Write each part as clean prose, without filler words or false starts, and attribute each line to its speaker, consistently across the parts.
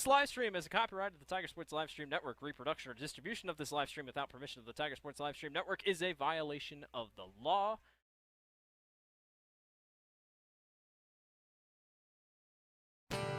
Speaker 1: This live stream is a copyright of the Tiger Sports Livestream Network. Reproduction or distribution of this live stream without permission of the Tiger Sports Livestream Network is a violation of the law.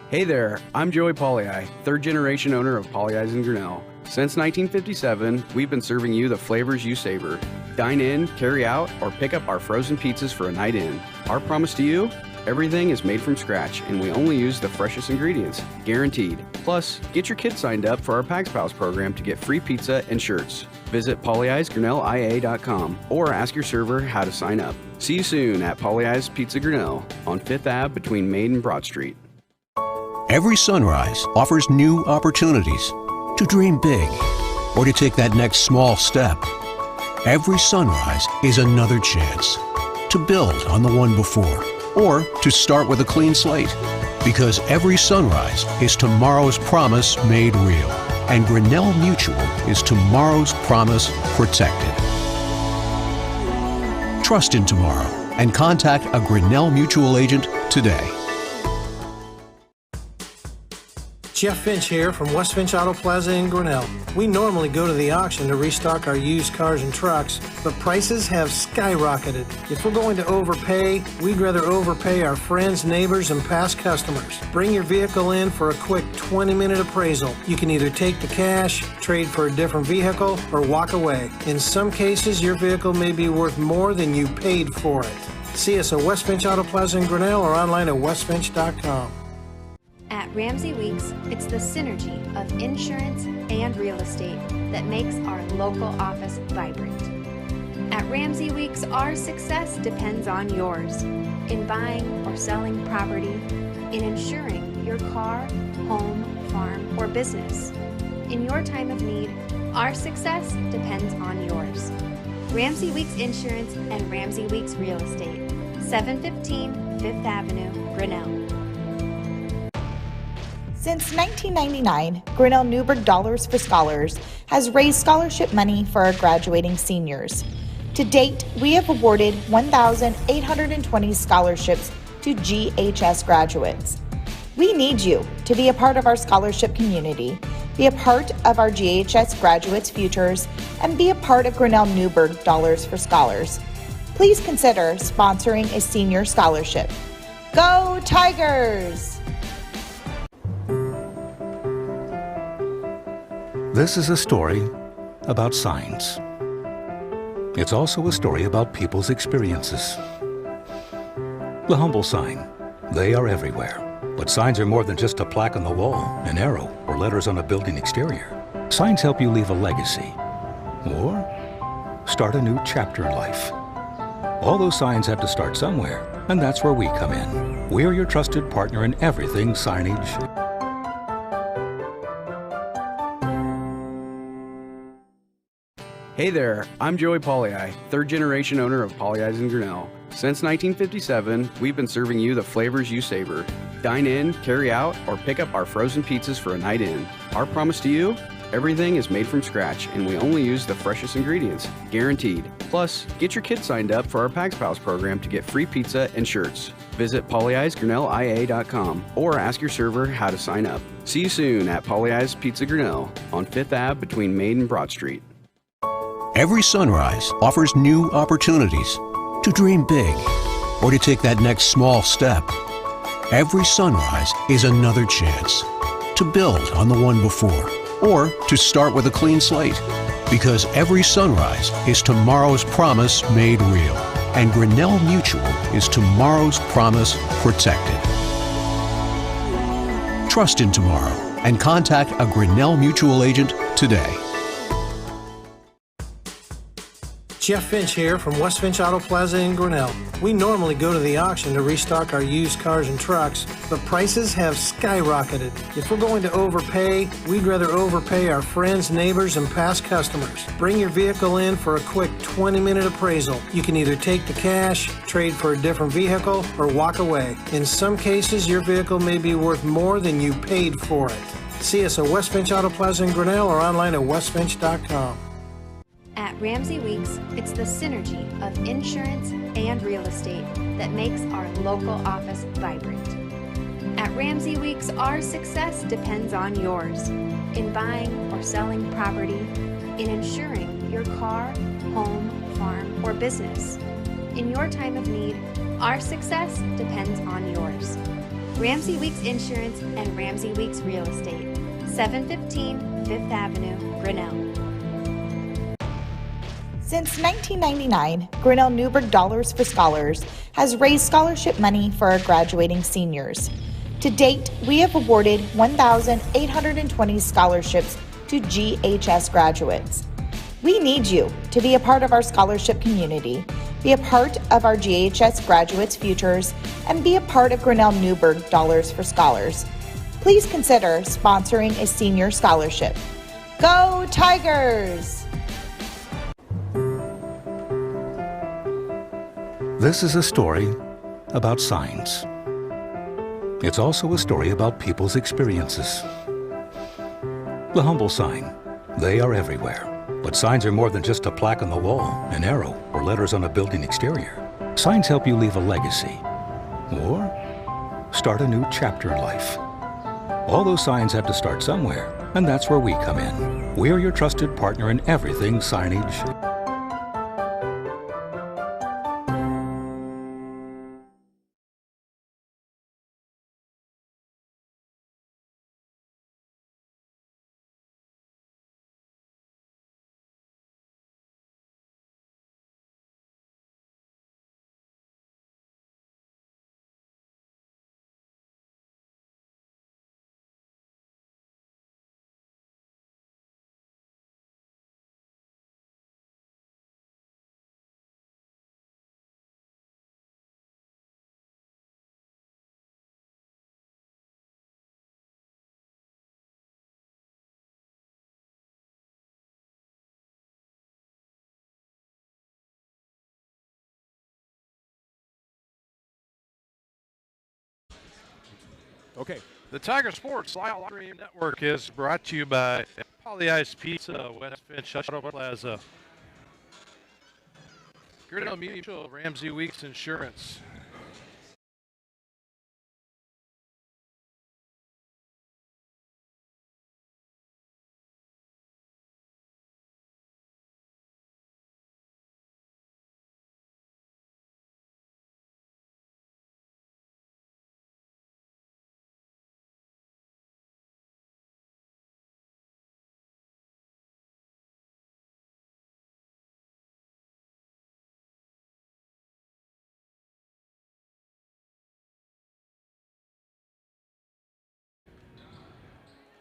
Speaker 2: Hey there, I'm Joey Pollei, third generation owner of Polley's in Grinnell. Since 1957, we've been serving you the flavors you savor. Dine in, carry out, or pick up our frozen pizzas for a night in. Our promise to you? Everything is made from scratch, and we only use the freshest ingredients, guaranteed. Plus, get your kids signed up for our Pags Pals program to get free pizza and shirts. Visit polleisgrinnellia.com or ask your server how to sign up. See you soon at Polley's Pizza Grinnell on 5th Ave between Main and Broad Street.
Speaker 3: Every sunrise offers new opportunities to dream big or to take that next small step. Every sunrise is another chance to build on the one before or to start with a clean slate. Because every sunrise is tomorrow's promise made real. And Grinnell Mutual is tomorrow's promise protected. Trust in tomorrow and contact a Grinnell Mutual agent today.
Speaker 4: Jeff Finch here from West Finch Auto Plaza in Grinnell. We normally go to the auction to restock our used cars and trucks, but prices have skyrocketed. If we're going to overpay, we'd rather overpay our friends, neighbors, and past customers. Bring your vehicle in for a quick 20-minute appraisal. You can either take the cash, trade for a different vehicle, or walk away. In some cases, your vehicle may be worth more than you paid for it. See us at West Finch Auto Plaza in Grinnell or online at westfinch.com.
Speaker 5: At Ramsey Weeks, it's the synergy of insurance and real estate that makes our local office vibrant. At Ramsey Weeks, our success depends on yours in buying or selling property, in insuring your car, home, farm, or business. In your time of need, our success depends on yours. Ramsey Weeks Insurance and Ramsey Weeks Real Estate, 715 5th Avenue, Grinnell.
Speaker 6: Since 1999, Grinnell Newburgh Dollars for Scholars has raised scholarship money for our graduating seniors. To date, we have awarded 1,820 scholarships to GHS graduates. We need you to be a part of our scholarship community, be a part of our GHS graduates' futures, and be a part of Grinnell Newburgh Dollars for Scholars. Please consider sponsoring a senior scholarship. Go Tigers!
Speaker 7: This is a story about signs. It's also a story about people's experiences. The humble sign. They are everywhere. But signs are more than just a plaque on the wall, an arrow, or letters on a building exterior. Signs help you leave a legacy or start a new chapter in life. All those signs have to start somewhere, and that's where we come in. We're your trusted partner in everything signage.
Speaker 2: Hey there, I'm Joey Pollei, third generation owner of Polley's in Grinnell. Since 1957, we've been serving you the flavors you savor. Dine in, carry out, or pick up our frozen pizzas for a night in. Our promise to you? Everything is made from scratch, and we only use the freshest ingredients, guaranteed. Plus, get your kids signed up for our Pags Pals program to get free pizza and shirts. Visit polleisgrinnellia.com or ask your server how to sign up. See you soon at Polley's Pizza Grinnell on 5th Ave between Main and Broad Street.
Speaker 3: Every sunrise offers new opportunities to dream big or to take that next small step. Every sunrise is another chance to build on the one before or to start with a clean slate. Because every sunrise is tomorrow's promise made real. And Grinnell Mutual is tomorrow's promise protected. Trust in tomorrow and contact a Grinnell Mutual agent today.
Speaker 4: Jeff Finch here from West Finch Auto Plaza in Grinnell. We normally go to the auction to restock our used cars and trucks, but prices have skyrocketed. If we're going to overpay, we'd rather overpay our friends, neighbors, and past customers. Bring your vehicle in for a quick 20-minute appraisal. You can either take the cash, trade for a different vehicle, or walk away. In some cases, your vehicle may be worth more than you paid for it. See us at West Finch Auto Plaza in Grinnell or online at westfinch.com.
Speaker 5: At Ramsey Weeks, it's the synergy of insurance and real estate that makes our local office vibrant. At Ramsey Weeks, our success depends on yours. In buying or selling property, in insuring your car, home, farm, or business. In your time of need, our success depends on yours. Ramsey Weeks Insurance and Ramsey Weeks Real Estate, 715 Fifth Avenue, Grinnell.
Speaker 6: Since 1999, Grinnell Newberg Dollars for Scholars has raised scholarship money for our graduating seniors. To date, we have awarded 1,820 scholarships to GHS graduates. We need you to be a part of our scholarship community, be a part of our GHS graduates' futures, and be a part of Grinnell Newberg Dollars for Scholars. Please consider sponsoring a senior scholarship. Go Tigers!
Speaker 7: This is a story about signs. It's also a story about people's experiences. The humble sign. They are everywhere. But signs are more than just a plaque on the wall, an arrow, or letters on a building exterior. Signs help you leave a legacy or start a new chapter in life. All those signs have to start somewhere, and that's where we come in. We're your trusted partner in everything signage.
Speaker 8: Okay. The Tiger Sports Live Stream Network is brought to you by Poly Ice Pizza, West Finch Auto Plaza, Grinnell Mutual, Ramsey Weeks Insurance.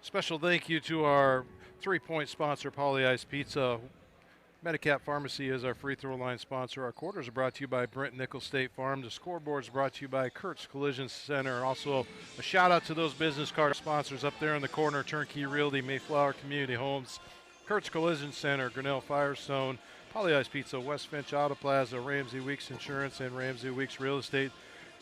Speaker 8: Special thank you to our three-point sponsor, Poly Ice Pizza. Medicap Pharmacy is our free throw line sponsor. Our quarters are brought to you by Brent Nickel State Farm. The scoreboard is brought to you by Kurt's Collision Center. Also, a shout out to those business card sponsors up there in the corner: Turnkey Realty, Mayflower Community Homes, Kurt's Collision Center, Grinnell Firestone, Poly Ice Pizza, West Finch Auto Plaza, Ramsey Weeks Insurance, and Ramsey Weeks Real Estate.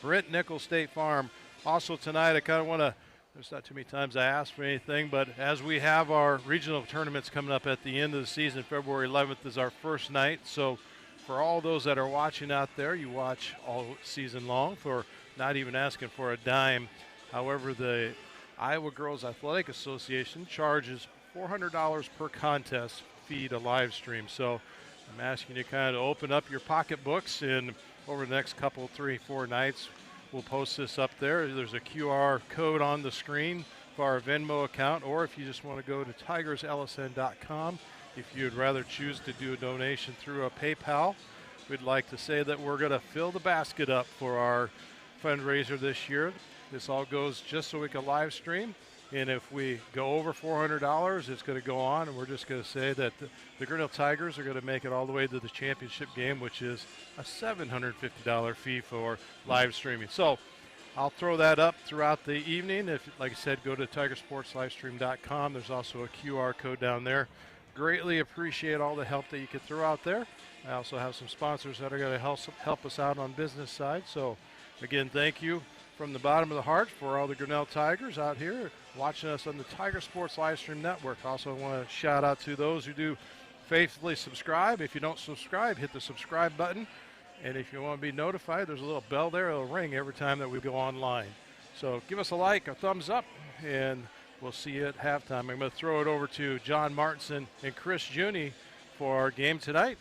Speaker 8: Brent Nickel State Farm. Also tonight, I kind of want to. There's not too many times I ask for anything, but as we have our regional tournaments coming up at the end of the season, February 11th is our first night. So for all those that are watching out there, you watch all season long for not even asking for a dime. However, the Iowa Girls Athletic Association charges $400 per contest fee to live stream. So I'm asking you kind of open up your pocketbooks, and over the next couple, 3-4 nights, we'll post this up there. There's a QR code on the screen for our Venmo account, or if you just want to go to tigerslsn.com, if you'd rather choose to do a donation through a PayPal. We'd like to say that we're going to fill the basket up for our fundraiser this year. This all goes just so we can live stream. And if we go over $400, it's going to go on, and we're just going to say that the Grinnell Tigers are going to make it all the way to the championship game, which is a $750 fee for live streaming. So I'll throw that up throughout the evening. If, like I said, go to tigersportslivestream.com. There's also a QR code down there. Greatly appreciate all the help that you can throw out there. I also have some sponsors that are going to help us out on business side. So again, thank you from the bottom of the heart for all the Grinnell Tigers out here watching us on the Tiger Sports Livestream Network. Also, I want to shout out to those who do faithfully subscribe. If you don't subscribe, hit the subscribe button. And if you want to be notified, there's a little bell there. It'll ring every time that we go online. So give us a like, a thumbs up, and we'll see you at halftime. I'm going to throw it over to John Martinson and Chris Juni for our game tonight.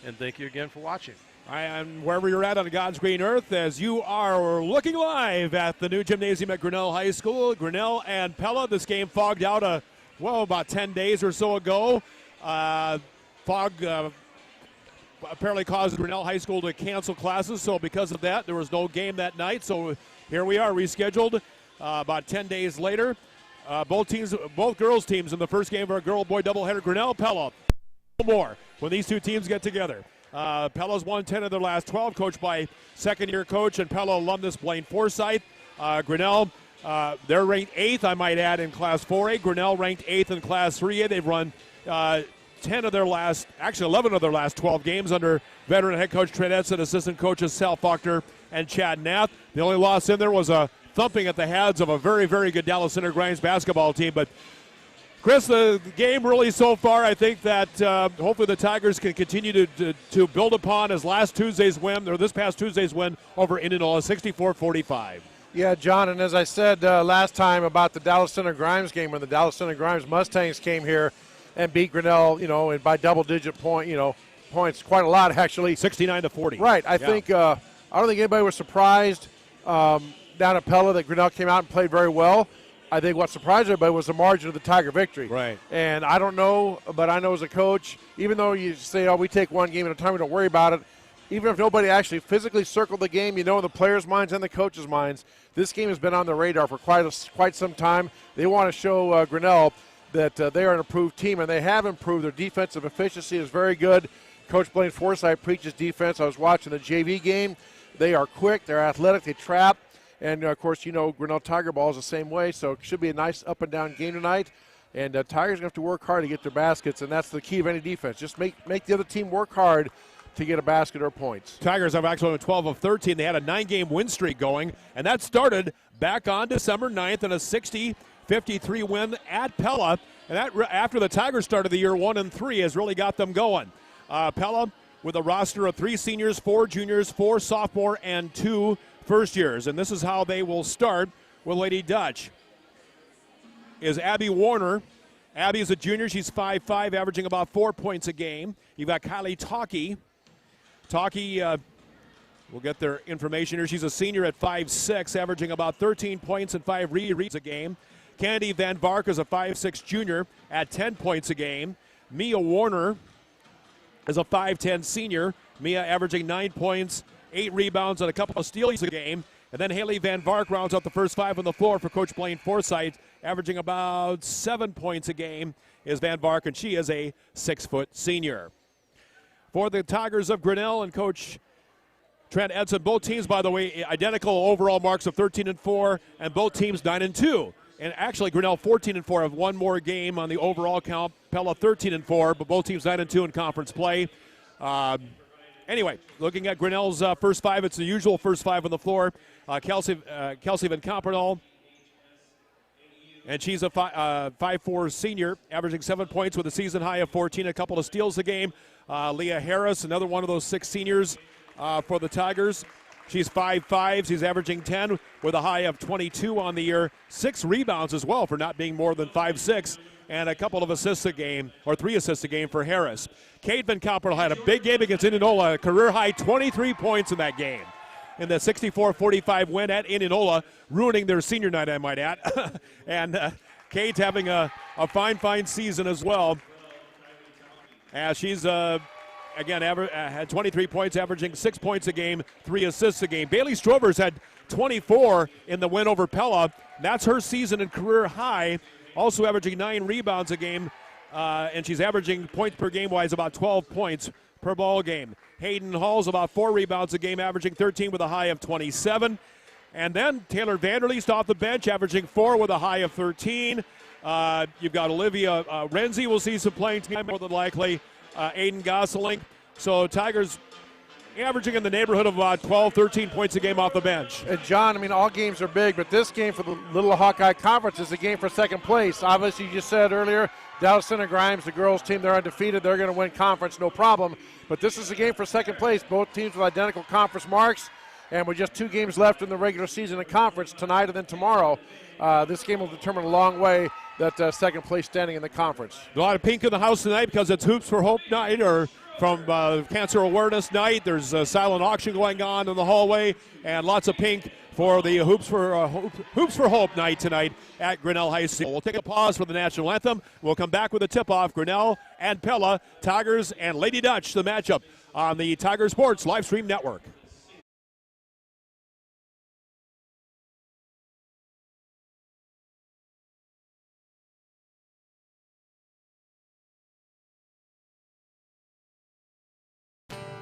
Speaker 8: And thank you again for watching.
Speaker 9: And wherever you're at on God's green earth, as you are looking live at the new gymnasium at Grinnell High School, Grinnell and Pella. This game fogged out about 10 days or so ago. Fog apparently caused Grinnell High School to cancel classes, so because of that, there was no game that night. So here we are, rescheduled about 10 days later. Both girls teams in the first game of our girl-boy doubleheader, Grinnell, Pella. More when these two teams get together. Pella's won 10 of their last 12, coached by second-year coach and Pella alumnus Blaine Forsyth. Grinnell, they're ranked 8th, I might add, in Class 4A. Grinnell ranked 8th in Class 3A. They've run 11 of their last 12 games under veteran head coach Trent Edson, assistant coaches Sal Faulkner and Chad Nath. The only loss in there was a thumping at the heads of a very, very good Dallas Center Grimes basketball team. But Chris, the game really so far, I think that hopefully the Tigers can continue to build upon this past Tuesday's win over Indianola, 64-45.
Speaker 10: Yeah, John, and as I said last time about the Dallas Center Grimes game, when the Dallas Center Grimes Mustangs came here and beat Grinnell, and by double-digit points, quite a lot actually.
Speaker 9: 69-40.
Speaker 10: Right. I think I don't think anybody was surprised down at Pella that Grinnell came out and played very well. I think what surprised everybody was the margin of the Tiger victory.
Speaker 9: Right.
Speaker 10: And I don't know, but I know as a coach, even though you say, we take one game at a time, we don't worry about it, even if nobody actually physically circled the game, in the players' minds and the coaches' minds, this game has been on the radar for quite some time. They want to show Grinnell that they are an improved team, and they have improved. Their defensive efficiency is very good. Coach Blaine Forsyth preaches defense. I was watching the JV game. They are quick. They're athletic. They trap. And, of course, Grinnell Tiger ball is the same way, so it should be a nice up-and-down game tonight. And Tigers are going to have to work hard to get their baskets, and that's the key of any defense. Just make the other team work hard to get a basket or points.
Speaker 9: Tigers have actually won 12 of 13. They had a 9-game win streak going, and that started back on December 9th in a 60-53 win at Pella. And that, after the Tigers started the year 1-3, has really got them going. Pella with a roster of 3 seniors, 4 juniors, 4 sophomore, and 2 first years, and this is how they will start with Lady Dutch. Is Abby Warner. Abby is a junior. She's 5'5", averaging about 4 points a game. You've got Kylie Talkie. Talkie, we'll get their information here. She's a senior at 5'6", averaging about 13 points and 5 reads a game. Candy Van Vark is a 5'6" junior at 10 points a game. Mia Warner is a 5'10" senior. Mia averaging 9 points, 8 rebounds, and a couple of steals a game. And then Haley Van Vark rounds out the first 5 on the floor for Coach Blaine Forsyth, averaging about 7 points a game is Van Vark, and she is a 6-foot senior. For the Tigers of Grinnell and Coach Trent Edson, both teams, by the way, identical overall marks of 13-4, and both teams 9-2. And actually, Grinnell 14-4 have one more game on the overall count. Pella 13-4, but both teams 9-2 in conference play. Anyway, looking at Grinnell's first 5, it's the usual first 5 on the floor. Kelsey Van Campernoll, and she's a 5'4" senior, averaging 7 points with a season high of 14, a couple of steals a game. Leah Harris, another one of those 6 seniors for the Tigers. She's 5'5", she's averaging 10 with a high of 22 on the year. 6 rebounds as well for not being more than 5'6", and a couple of assists a game, or 3 assists a game for Harris. Kate Van Campernoll had a big game against Indianola, a career-high 23 points in that game. In the 64-45 win at Indianola, ruining their senior night, I might add. And Kate having a fine season as well. As she's, again, had 23 points, averaging 6 points a game, 3 assists a game. Bailey Strovers had 24 in the win over Pella. That's her season and career high, also averaging 9 rebounds a game. And she's averaging points per game-wise about 12 points per ball game. Hayden Hall's about 4 rebounds a game, averaging 13 with a high of 27. And then Taylor Vanderleest off the bench, averaging 4 with a high of 13. You've got Olivia Renzi will see some playing time more than likely. Aiden Gosselin. So Tigers averaging in the neighborhood of about 12, 13 points a game off the bench.
Speaker 10: And John, all games are big, but this game for the Little Hawkeye Conference is a game for second place. Obviously, you just said earlier, Dallas Center Grimes, the girls team, they're undefeated. They're going to win conference, no problem. But this is a game for second place. Both teams with identical conference marks. And with just 2 games left in the regular season and conference, tonight and then tomorrow, this game will determine a long way that second place standing in the conference.
Speaker 9: A lot of pink in the house tonight because it's Hoops for Hope night, or from Cancer Awareness night. There's a silent auction going on in the hallway, and lots of pink for the Hoops for Hope night tonight at Grinnell High School. We'll take a pause for the national anthem. We'll come back with a tip-off. Grinnell and Pella, Tigers and Lady Dutch, the matchup on the Tiger Sports Livestream Network.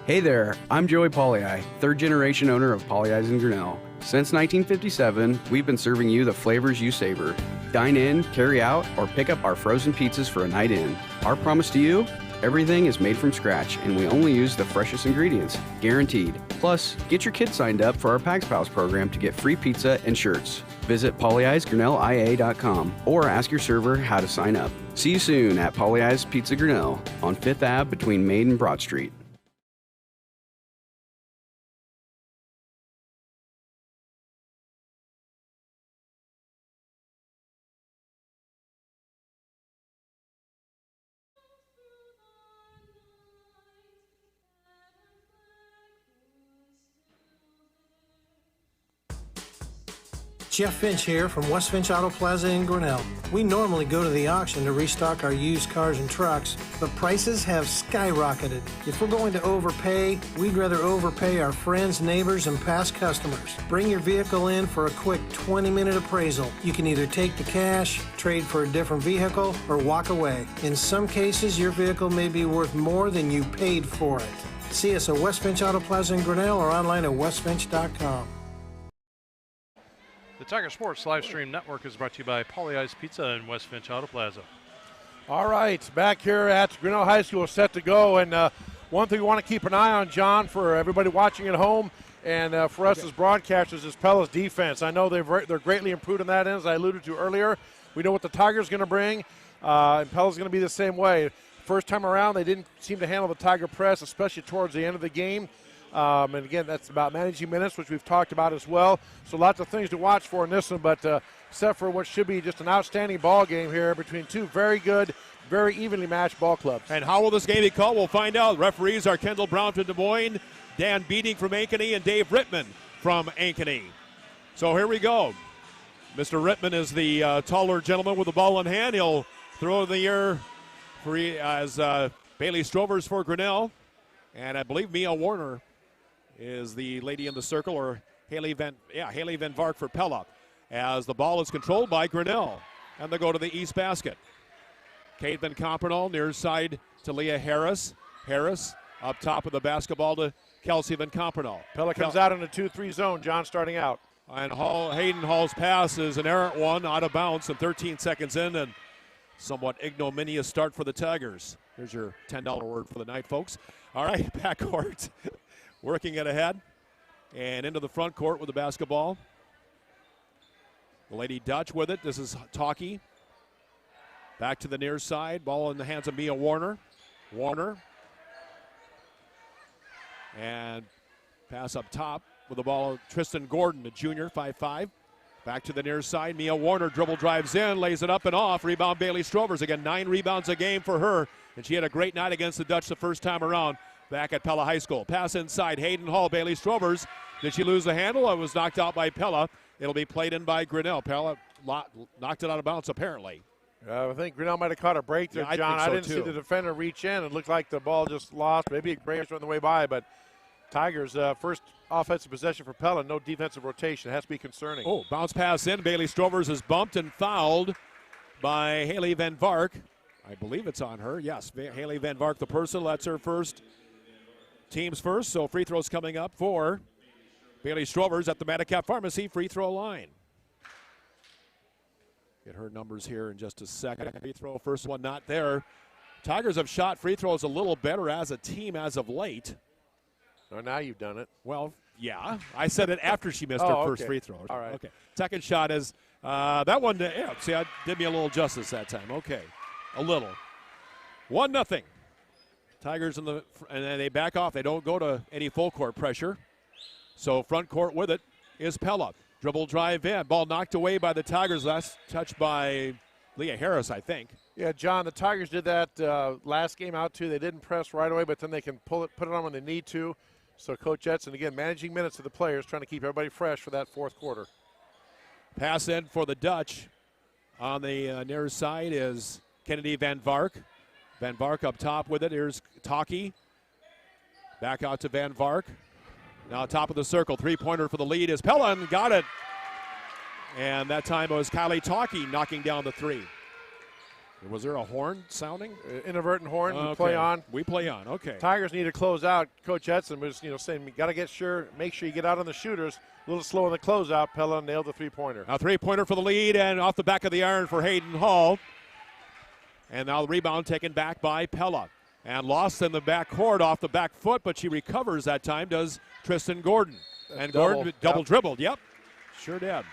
Speaker 2: Hey there, I'm Joey Pollei, third generation owner of Polley's in Grinnell. Since 1957, we've been serving you the flavors you savor. Dine in, carry out, or pick up our frozen pizzas for a night in. Our promise to you? Everything is made from scratch, and we only use the freshest ingredients, guaranteed. Plus, get your kids signed up for our Pags Pals program to get free pizza and shirts. Visit polleisgrinnellia.com or ask your server how to sign up. See you soon at Polley's Pizza Grinnell on 5th Ave between Main and Broad Street.
Speaker 4: Jeff Finch here from West Finch Auto Plaza in Grinnell. We normally go to the auction to restock our used cars and trucks, but prices have skyrocketed. If we're going to overpay, we'd rather overpay our friends, neighbors, and past customers. Bring your vehicle in for a quick 20-minute appraisal. You can either take the cash, trade for a different vehicle, or walk away. In some cases, your vehicle may be worth more than you paid for it. See us at West Finch Auto Plaza in Grinnell or online at westfinch.com.
Speaker 8: The Tiger Sports Livestream Network is brought to you by Polley's Pizza and West Finch Auto Plaza.
Speaker 10: All right, back here at Grinnell High School, set to go. And one thing we want to keep an eye on, John, for everybody watching at home and for us as broadcasters, is Pella's defense. I know they're greatly improved in that end, as I alluded to earlier. We know what the Tigers going to bring, and Pella's going to be the same way. First time around, they didn't seem to handle the Tiger press, especially towards the end of the game. And again, that's about managing minutes, which we've talked about as well. So lots of things to watch for in this one, but except for what should be just an outstanding ball game here between two very good, very evenly matched ball clubs.
Speaker 9: And how will this game be called? We'll find out. Referees are Kendall Brown from Des Moines, Dan Beating from Ankeny, and Dave Rittman from Ankeny. So here we go. Mr. Rittman is the taller gentleman with the ball in hand. He'll throw in the air as Bailey Strovers for Grinnell. And I believe Mia Warner is the lady in the circle, or Haley Van Vark for Pella, as the ball is controlled by Grinnell. And they go to the east basket. Kate Van Compernal near side to Leah Harris. Harris up top of the basketball to Kelsey Van Compernal.
Speaker 10: Pella comes out in a 2-3 zone, John, starting out.
Speaker 9: And Hayden Hall's pass is an errant one, out of bounds, and 13 seconds in, and somewhat ignominious start for the Tigers. Here's your $10 word for the night, folks. All right, backcourt. Working it ahead and into the front court with the basketball. The Lady Dutch with it. This is Talkie. Back to the near side. Ball in the hands of Mia Warner. Warner. And pass up top with the ball. Tristan Gordon, a junior, 5'5". Back to the near side. Mia Warner dribble drives in, lays it up and off. Rebound Bailey Strovers. Again, 9 rebounds a game for her. And she had a great night against the Dutch the first time around. Back at Pella High School. Pass inside, Hayden Hall, Bailey Strovers. Did she lose the handle? It was knocked out by Pella. It'll be played in by Grinnell. Pella knocked it out of bounds, apparently.
Speaker 10: I think Grinnell might have caught a break there,
Speaker 9: yeah,
Speaker 10: John.
Speaker 9: I
Speaker 10: didn't see the defender reach in. It looked like the ball just lost. Maybe a break on the way by, but Tigers, first offensive possession for Pella, no defensive rotation. It has to be concerning.
Speaker 9: Oh, bounce pass in. Bailey Strovers is bumped and fouled by Haley Van Vark. I believe it's on her. Yes, Haley Van Vark, the personal. That's her first. Teams first, so free throws coming up for Bailey Strovers at the Madicap Pharmacy free throw line. Get her numbers here in just a second. Free throw, first one not there. Tigers have shot free throws a little better as a team as of late.
Speaker 10: Oh, now you've done it.
Speaker 9: Well, yeah. I said it after she missed her first free throw.
Speaker 10: All right.
Speaker 9: Okay. Second shot is that one. Yeah, see, I did me a little justice that time. Okay. A little. 1-0. Tigers and then they back off. They don't go to any full court pressure. So front court with it is Pella. Dribble drive in. Ball knocked away by the Tigers. Last touch by Leah Harris, I think.
Speaker 10: Yeah, John, the Tigers did that last game out too. They didn't press right away, but then they can put it on when they need to. So Coach Edson, again, managing minutes of the players, trying to keep everybody fresh for that fourth quarter.
Speaker 9: Pass in for the Dutch. On the near side is Kennedy Van Vark. Van Vark up top with it. Here's Talkie. Back out to Van Vark. Now top of the circle. Three-pointer for the lead is Pella, and got it. And that time it was Kylie Talkie knocking down the three. Was there a horn sounding?
Speaker 10: Inadvertent horn.
Speaker 9: Okay.
Speaker 10: We play on.
Speaker 9: We play on. Okay.
Speaker 10: Tigers need to close out. Coach Edson was, saying we got to make sure you get out on the shooters. A little slow in the closeout. Pella nailed the three-pointer.
Speaker 9: Now three-pointer for the lead, and off the back of the iron for Hayden Hall. And now the rebound taken back by Pella. And lost in the back court off the back foot, but she recovers that time, does Tristan Gordon. And Gordon double dribbled. Yep, sure did.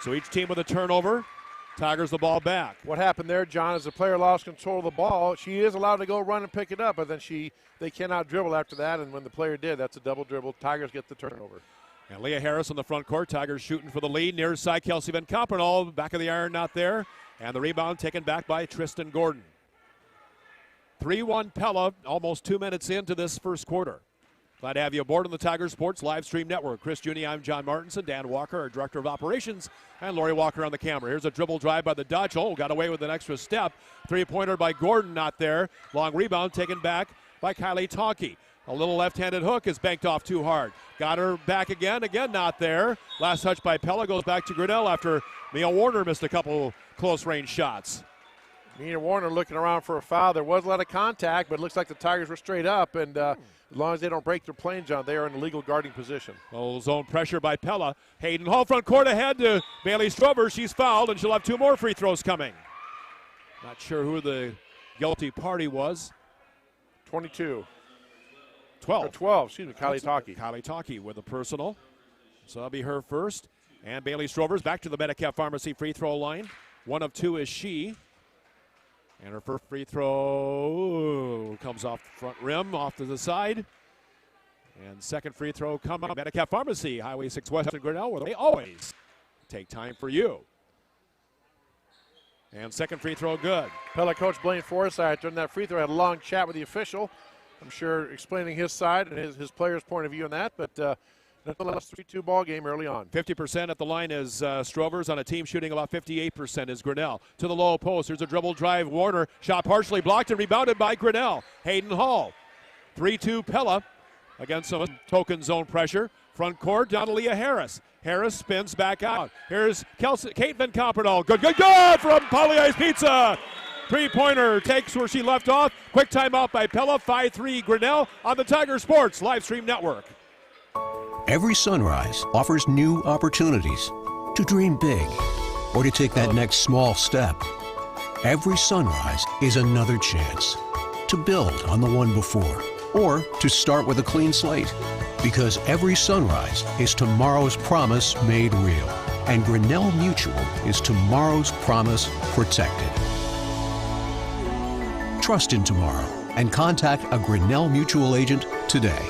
Speaker 9: So each team with a turnover. Tigers the ball back.
Speaker 10: What happened there, John, is the player lost control of the ball. She is allowed to go run and pick it up, but then they cannot dribble after that, and when the player did, that's a double dribble. Tigers get the turnover.
Speaker 9: And Leah Harris on the front court. Tigers shooting for the lead. Near side, Kelsey Van Kampenal. Back of the iron, not there. And the rebound taken back by Tristan Gordon. 3-1 Pella, almost 2 minutes into this first quarter. Glad to have you aboard on the Tiger Sports Live Stream Network. Chris Juni, I'm John Martinson. Dan Walker, our Director of Operations, and Lori Walker on the camera. Here's a dribble drive by the Dutch. Oh, got away with an extra step. Three-pointer by Gordon, not there. Long rebound taken back by Kylie Talkie. A little left-handed hook is banked off too hard. Got her back again not there. Last touch by Pella goes back to Grinnell after Mia Warner missed a couple close-range shots.
Speaker 10: Mia Warner looking around for a foul. There was a lot of contact, but it looks like the Tigers were straight up, and as long as they don't break their plane, John, they are in a legal guarding position.
Speaker 9: Oh, zone pressure by Pella. Hayden Hall front court ahead to Bailey Strover. She's fouled, and she'll have 2 more free throws coming. Not sure who the guilty party was.
Speaker 10: 22.
Speaker 9: 12.
Speaker 10: Or 12, excuse me, Kylie Talkie.
Speaker 9: Kylie Talkie with a personal. So that'll be her first. And Bailey Strover's back to the Medicap Pharmacy free throw line. 1 of 2 is she. And her first free throw comes off the front rim, off to the side. And second free throw coming up. Medicap Pharmacy, Highway 6 West in Grinnell, where they always take time for you. And second free throw good.
Speaker 10: Pella coach Blaine Forsythe during that free throw had a long chat with the official. I'm sure explaining his side and his player's point of view on that, but nonetheless, 3-2 ball game early on.
Speaker 9: 50% at the line is Strovers. On a team shooting about 58% is Grinnell. To the low post, there's a dribble drive. Warner, shot partially blocked and rebounded by Grinnell. Hayden Hall. 3-2 Pella against some token zone pressure. Front court, down to Leah Harris. Harris spins back out. Here's Kate Van Kampenal. Good from Polly Ice Pizza. Three-pointer takes where she left off. Quick timeout by Pella. 5-3 Grinnell on the Tiger Sports Live Stream Network.
Speaker 3: Every sunrise offers new opportunities to dream big or to take that next small step. Every sunrise is another chance to build on the one before or to start with a clean slate. Because every sunrise is tomorrow's promise made real. And Grinnell Mutual is tomorrow's promise protected. Trust in tomorrow and contact a Grinnell Mutual agent today.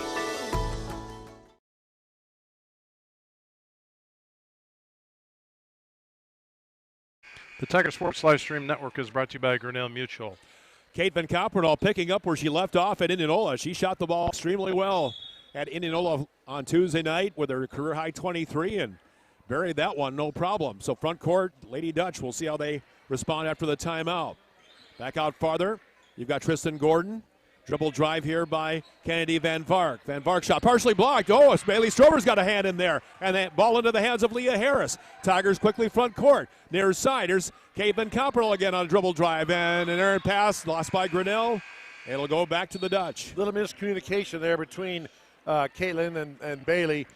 Speaker 8: The Tiger Sports Live Stream Network is brought to you by Grinnell Mutual.
Speaker 9: Kate Van Kampenal picking up where she left off at Indianola. She shot the ball extremely well at Indianola on Tuesday night with her career high 23 and buried that one, no problem. So front court, Lady Dutch, we'll see how they respond after the timeout. Back out farther, you've got Tristan Gordon. Dribble drive here by Kennedy Van Vark. Van Vark shot partially blocked. Oh, Bailey Strover's got a hand in there. And that ball into the hands of Leah Harris. Tigers quickly front court. Near side, here's Kate Van Kampenal again on a dribble drive. And an errant pass lost by Grinnell. It'll go back to the Dutch.
Speaker 10: Little miscommunication there between Caitlin and Bailey.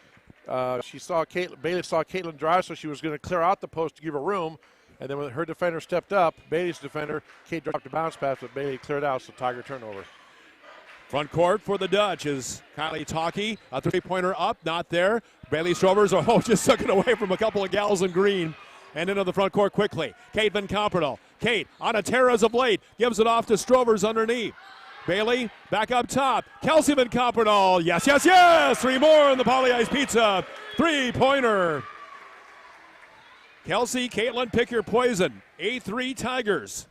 Speaker 10: Bailey saw Caitlin drive, so she was going to clear out the post to give her room. And then when her defender stepped up, Bailey's defender, Kate dropped a bounce pass, but Bailey cleared out, so Tiger turnover.
Speaker 9: Front court for the Dutch is Kylie Talkie. A three-pointer up, not there. Bailey Strovers, just took it away from a couple of gals in green. And into the front court quickly. Kate Van Kampenal. Kate on a tear as of late. Gives it off to Strovers underneath. Bailey back up top. Kelsey Van Camperdoll. Yes, yes, yes. 3 more in the Poly Ice Pizza. 3-pointer. Kelsey, Caitlin, pick your poison. 8-3 Tigers.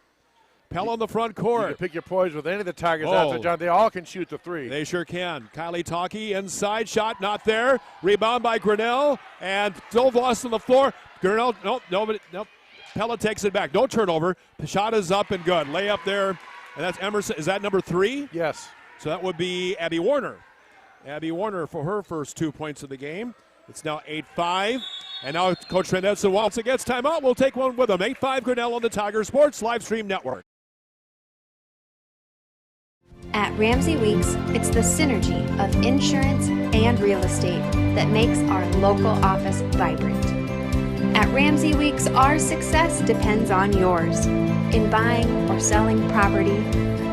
Speaker 9: Pella on the front court.
Speaker 10: You can pick your poison with any of the Tigers after, John. They all can shoot the 3.
Speaker 9: They sure can. Kylie Talkie inside, shot not there. Rebound by Grinnell, and still lost on the floor. Grinnell, nope. Pella takes it back. No turnover. The shot is up and good. Layup there, and that's Emerson. Is that number 3?
Speaker 10: Yes.
Speaker 9: So that would be Abby Warner. Abby Warner for her first 2 points of the game. It's now 8-5. And now Coach Trendetson, once it gets timeout, we'll take one with him. 8-5 Grinnell on the Tiger Sports Livestream Network.
Speaker 5: At Ramsey Weeks, it's the synergy of insurance and real estate that makes our local office vibrant. At Ramsey Weeks, our success depends on yours in buying or selling property,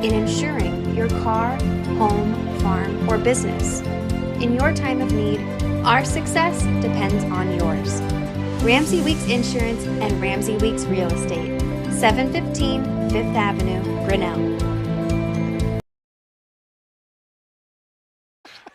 Speaker 5: in insuring your car, home, farm, or business. In your time of need, our success depends on yours. Ramsey Weeks Insurance and Ramsey Weeks Real Estate, 715 5th Avenue, Grinnell.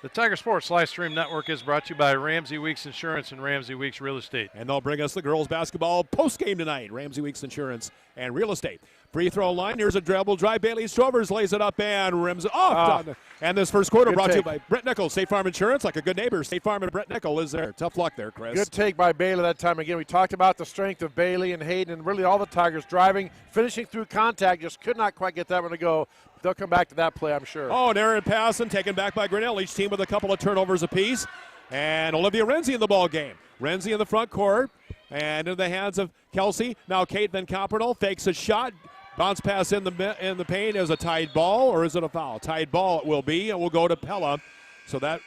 Speaker 8: The Tiger Sports Livestream Network is brought to you by Ramsey Weeks Insurance and Ramsey Weeks Real Estate.
Speaker 9: And they'll bring us the girls basketball postgame tonight. Ramsey Weeks Insurance and Real Estate. Free throw line. Here's a dribble drive. Bailey Strovers lays it up and rims it off. And this first quarter brought to you by Brett Nickel. State Farm Insurance, like a good neighbor. State Farm and Brett Nickel is there. Tough luck there, Chris.
Speaker 10: Good take by Bailey that time. Again, we talked about the strength of Bailey and Hayden and really all the Tigers driving, finishing through contact. Just could not quite get that one to go. They'll come back to that play, I'm sure.
Speaker 9: Oh, an errant pass and taken back by Grinnell. Each team with a couple of turnovers apiece. And Olivia Renzi in the ball game. Renzi in the front court. And in the hands of Kelsey. Now Kate Van Camperdoll fakes a shot. Bounce pass in the paint. Is a tied ball or is it a foul? Tied ball it will be, and we'll go to Pella. So that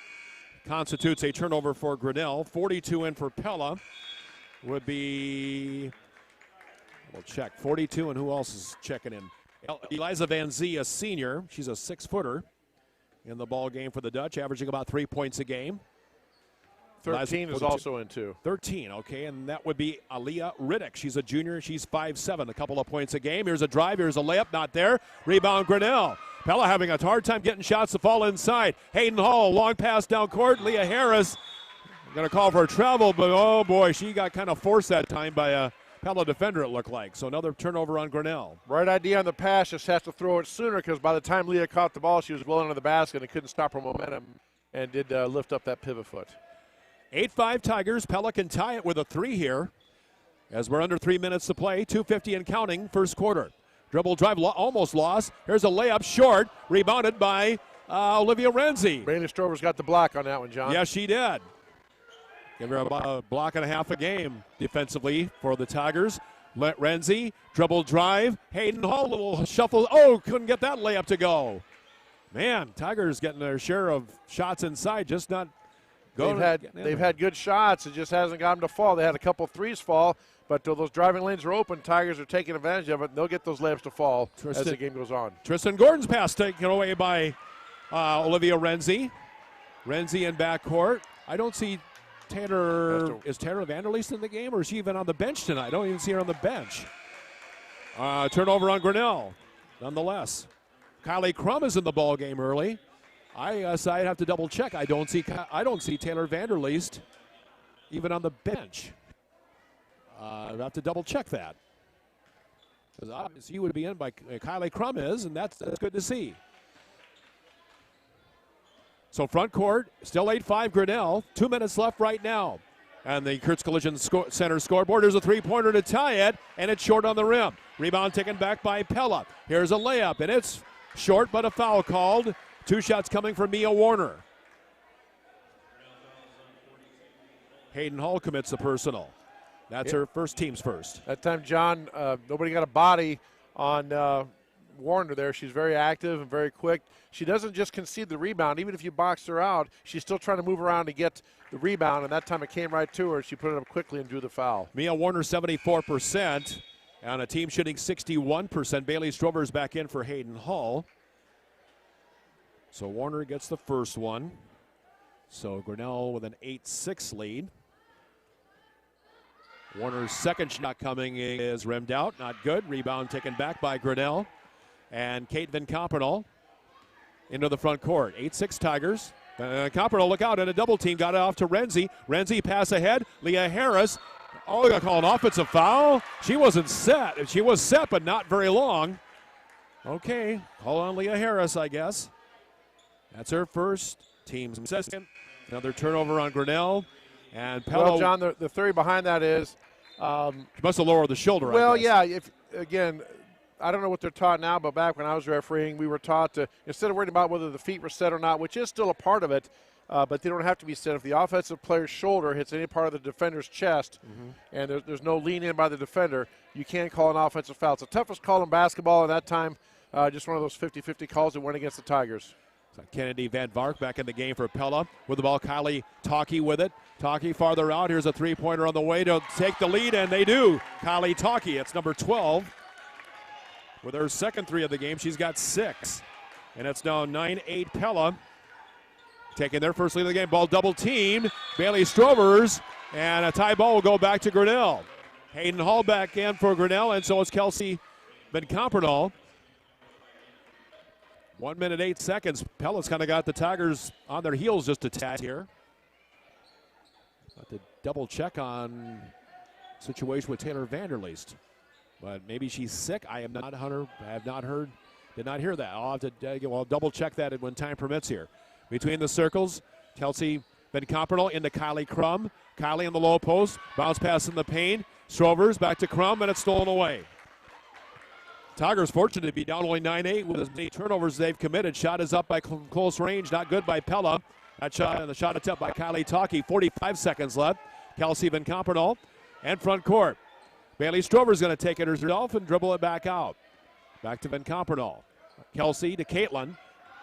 Speaker 9: constitutes a turnover for Grinnell. 42 in for Pella would be, we'll check, 42, and who else is checking in? Eliza Van Zee, a senior. She's a 6-footer in the ball game for the Dutch, averaging about 3 points a game.
Speaker 10: 13 is also in, too.
Speaker 9: 13, okay, and that would be Aaliyah Riddick. She's a junior. She's 5'7", a couple of points a game. Here's a drive. Here's a layup. Not there. Rebound, Grinnell. Pella having a hard time getting shots to fall inside. Hayden Hall, long pass down court. Leah Harris, going to call for a travel, but oh boy, she got kind of forced that time by a Pella defender, it looked like. So another turnover on Grinnell.
Speaker 10: Right idea on the pass, just has to throw it sooner because by the time Leah caught the ball, she was well into the basket and couldn't stop her momentum and did lift up that pivot foot.
Speaker 9: 8-5 Tigers. Pella can tie it with a 3 here as we're under 3 minutes to play. 2:50 and counting, first quarter. Dribble drive, almost lost. Here's a layup short, rebounded by Olivia Renzi.
Speaker 10: Bailey Strover's got the block on that one, John.
Speaker 9: Yes, she did. Give her about a block and a half a game defensively for the Tigers. Renzi, dribble drive. Hayden Hall, little shuffle. Oh, couldn't get that layup to go. Man, Tigers getting their share of shots inside, just not going.
Speaker 10: They've had good shots. It just hasn't got them to fall. They had a couple threes fall, but those driving lanes are open. Tigers are taking advantage of it, and they'll get those layups to fall as the game goes on.
Speaker 9: Tristan Gordon's pass taken away by Olivia Renzi. Renzi in backcourt. I don't see Taylor. Is Taylor Vanderleest in the game, or is she even on the bench tonight? I don't even see her on the bench. Turnover on Grinnell, nonetheless. Kylie Crum is in the ball game early. I'd have to double check. I don't see Taylor Vanderleest even on the bench. I'd have to double check that. Because obviously he would be in by Kylie Crum is, and that's good to see. So front court, still 8-5 Grinnell. 2 minutes left right now. And the Kurtz Collision Center scoreboard. There's a three-pointer to tie it, and it's short on the rim. Rebound taken back by Pella. Here's a layup, and it's short, but a foul called. 2 shots coming from Mia Warner. Hayden Hall commits the personal. That's her first, team's first.
Speaker 10: That time, John, nobody got a body on Warner there. She's very active and very quick. She doesn't just concede the rebound. Even if you boxed her out, she's still trying to move around to get the rebound, and that time it came right to her. She put it up quickly and drew the foul.
Speaker 9: Mia Warner, 74%, and a team shooting 61%. Bailey Strover's back in for Hayden Hall. So Warner gets the first one. So Grinnell with an 8-6 lead. Warner's second shot coming is rimmed out. Not good. Rebound taken back by Grinnell. And Kate Van Camperdoll into the front court. 8-6 Tigers. Coppernoll, look out, and a double team got it off to Renzi. Renzi pass ahead. Leah Harris. Oh, they're going to call an offensive foul. She wasn't set. She was set, but not very long. Okay, call on Leah Harris, I guess. That's her first. Team's second. Another turnover on Grinnell. And Pella.
Speaker 10: Well, John, the theory behind that is.
Speaker 9: She must have lowered the shoulder.
Speaker 10: Well,
Speaker 9: I guess.
Speaker 10: yeah. If again, I don't know what they're taught now, but back when I was refereeing, we were taught to, instead of worrying about whether the feet were set or not, which is still a part of it, but they don't have to be set. If the offensive player's shoulder hits any part of the defender's chest, and there's no lean in by the defender, you can call an offensive foul. It's the toughest call in basketball, and that time, just one of those 50-50 calls that went against the Tigers.
Speaker 9: So Kennedy Van Vark back in the game for Pella. With the ball, Kylie Talkie with it. Talkie farther out. Here's a three-pointer on the way to take the lead, and they do. Kylie Talkie, it's number 12. With her second three of the game, she's got 6. And it's now 9-8 Pella. Taking their first lead of the game. Ball double teamed. Bailey Strovers, and a tie ball will go back to Grinnell. Hayden Hall back in for Grinnell, and so is Kelsey Van Coppernoll. 1 minute, 8 seconds. Pella's kind of got the Tigers on their heels just a tad here. Got to double check on situation with Taylor Vanderleest. But maybe she's sick. I have not heard, did not hear that. I'll have to double check that when time permits here. Between the circles, Kelsey Van Coppernoll into Kylie Crum. Kylie in the low post, bounce pass in the paint. Strovers back to Crum, and it's stolen away. Tigers fortunate to be down only 9-8 with as many turnovers they've committed. Shot is up by close range, not good by Pella. That shot, and the shot attempt by Kylie Talkie. 45 seconds left. Kelsey Van Coppernoll and front court. Bailey Strover's going to take it herself and dribble it back out. Back to Van Coppernoll. Kelsey to Caitlin.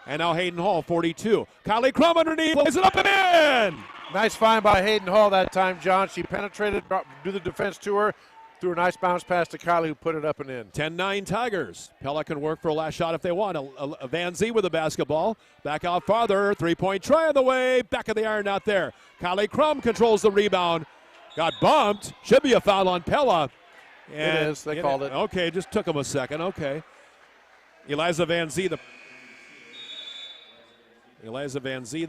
Speaker 9: And now Hayden Hall, 42. Kylie Crum underneath, plays it up and in!
Speaker 10: Nice find by Hayden Hall that time, John. She penetrated, do the defense to her, threw a nice bounce pass to Kylie, who put it up and in.
Speaker 9: 10-9 Tigers. Pella can work for a last shot if they want. A Van Zee with the basketball. Back out farther. Three-point try on the way. Back of the iron, not there. Kylie Crum controls the rebound. Got bumped. Should be a foul on Pella.
Speaker 10: And it is. They called it.
Speaker 9: Okay, just took him a second. Okay. Eliza Van Zee, the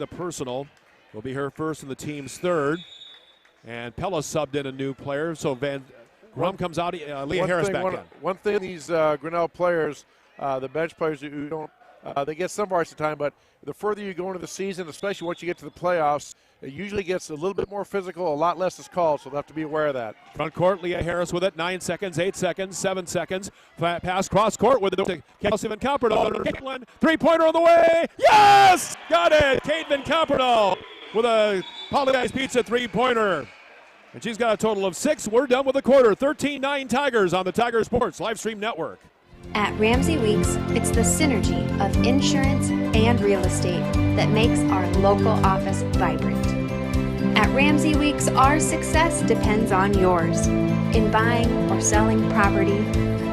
Speaker 9: personal, will be her first and the team's third. And Pella subbed in a new player, so Van Crum comes out. Leah Harris back in.
Speaker 10: One thing, these Grinnell players, the bench players who don't, they get some varsity time, but the further you go into the season, especially once you get to the playoffs, it usually gets a little bit more physical, a lot less is called, so they'll have to be aware of that.
Speaker 9: Front court, Leah Harris with it, 9 seconds, 8 seconds, 7 seconds. Pass cross court with it to Kelsey Van Coppernoll. Caitlin, three-pointer on the way. Yes! Got it! Kate Van Coppernoll with a Polly Pizza three-pointer. And she's got a total of 6. We're done with the quarter. 13-9 Tigers on the Tiger Sports Livestream Network.
Speaker 5: At Ramsey Weeks, it's the synergy of insurance and real estate that makes our local office vibrant. At Ramsey Weeks, our success depends on yours in buying or selling property,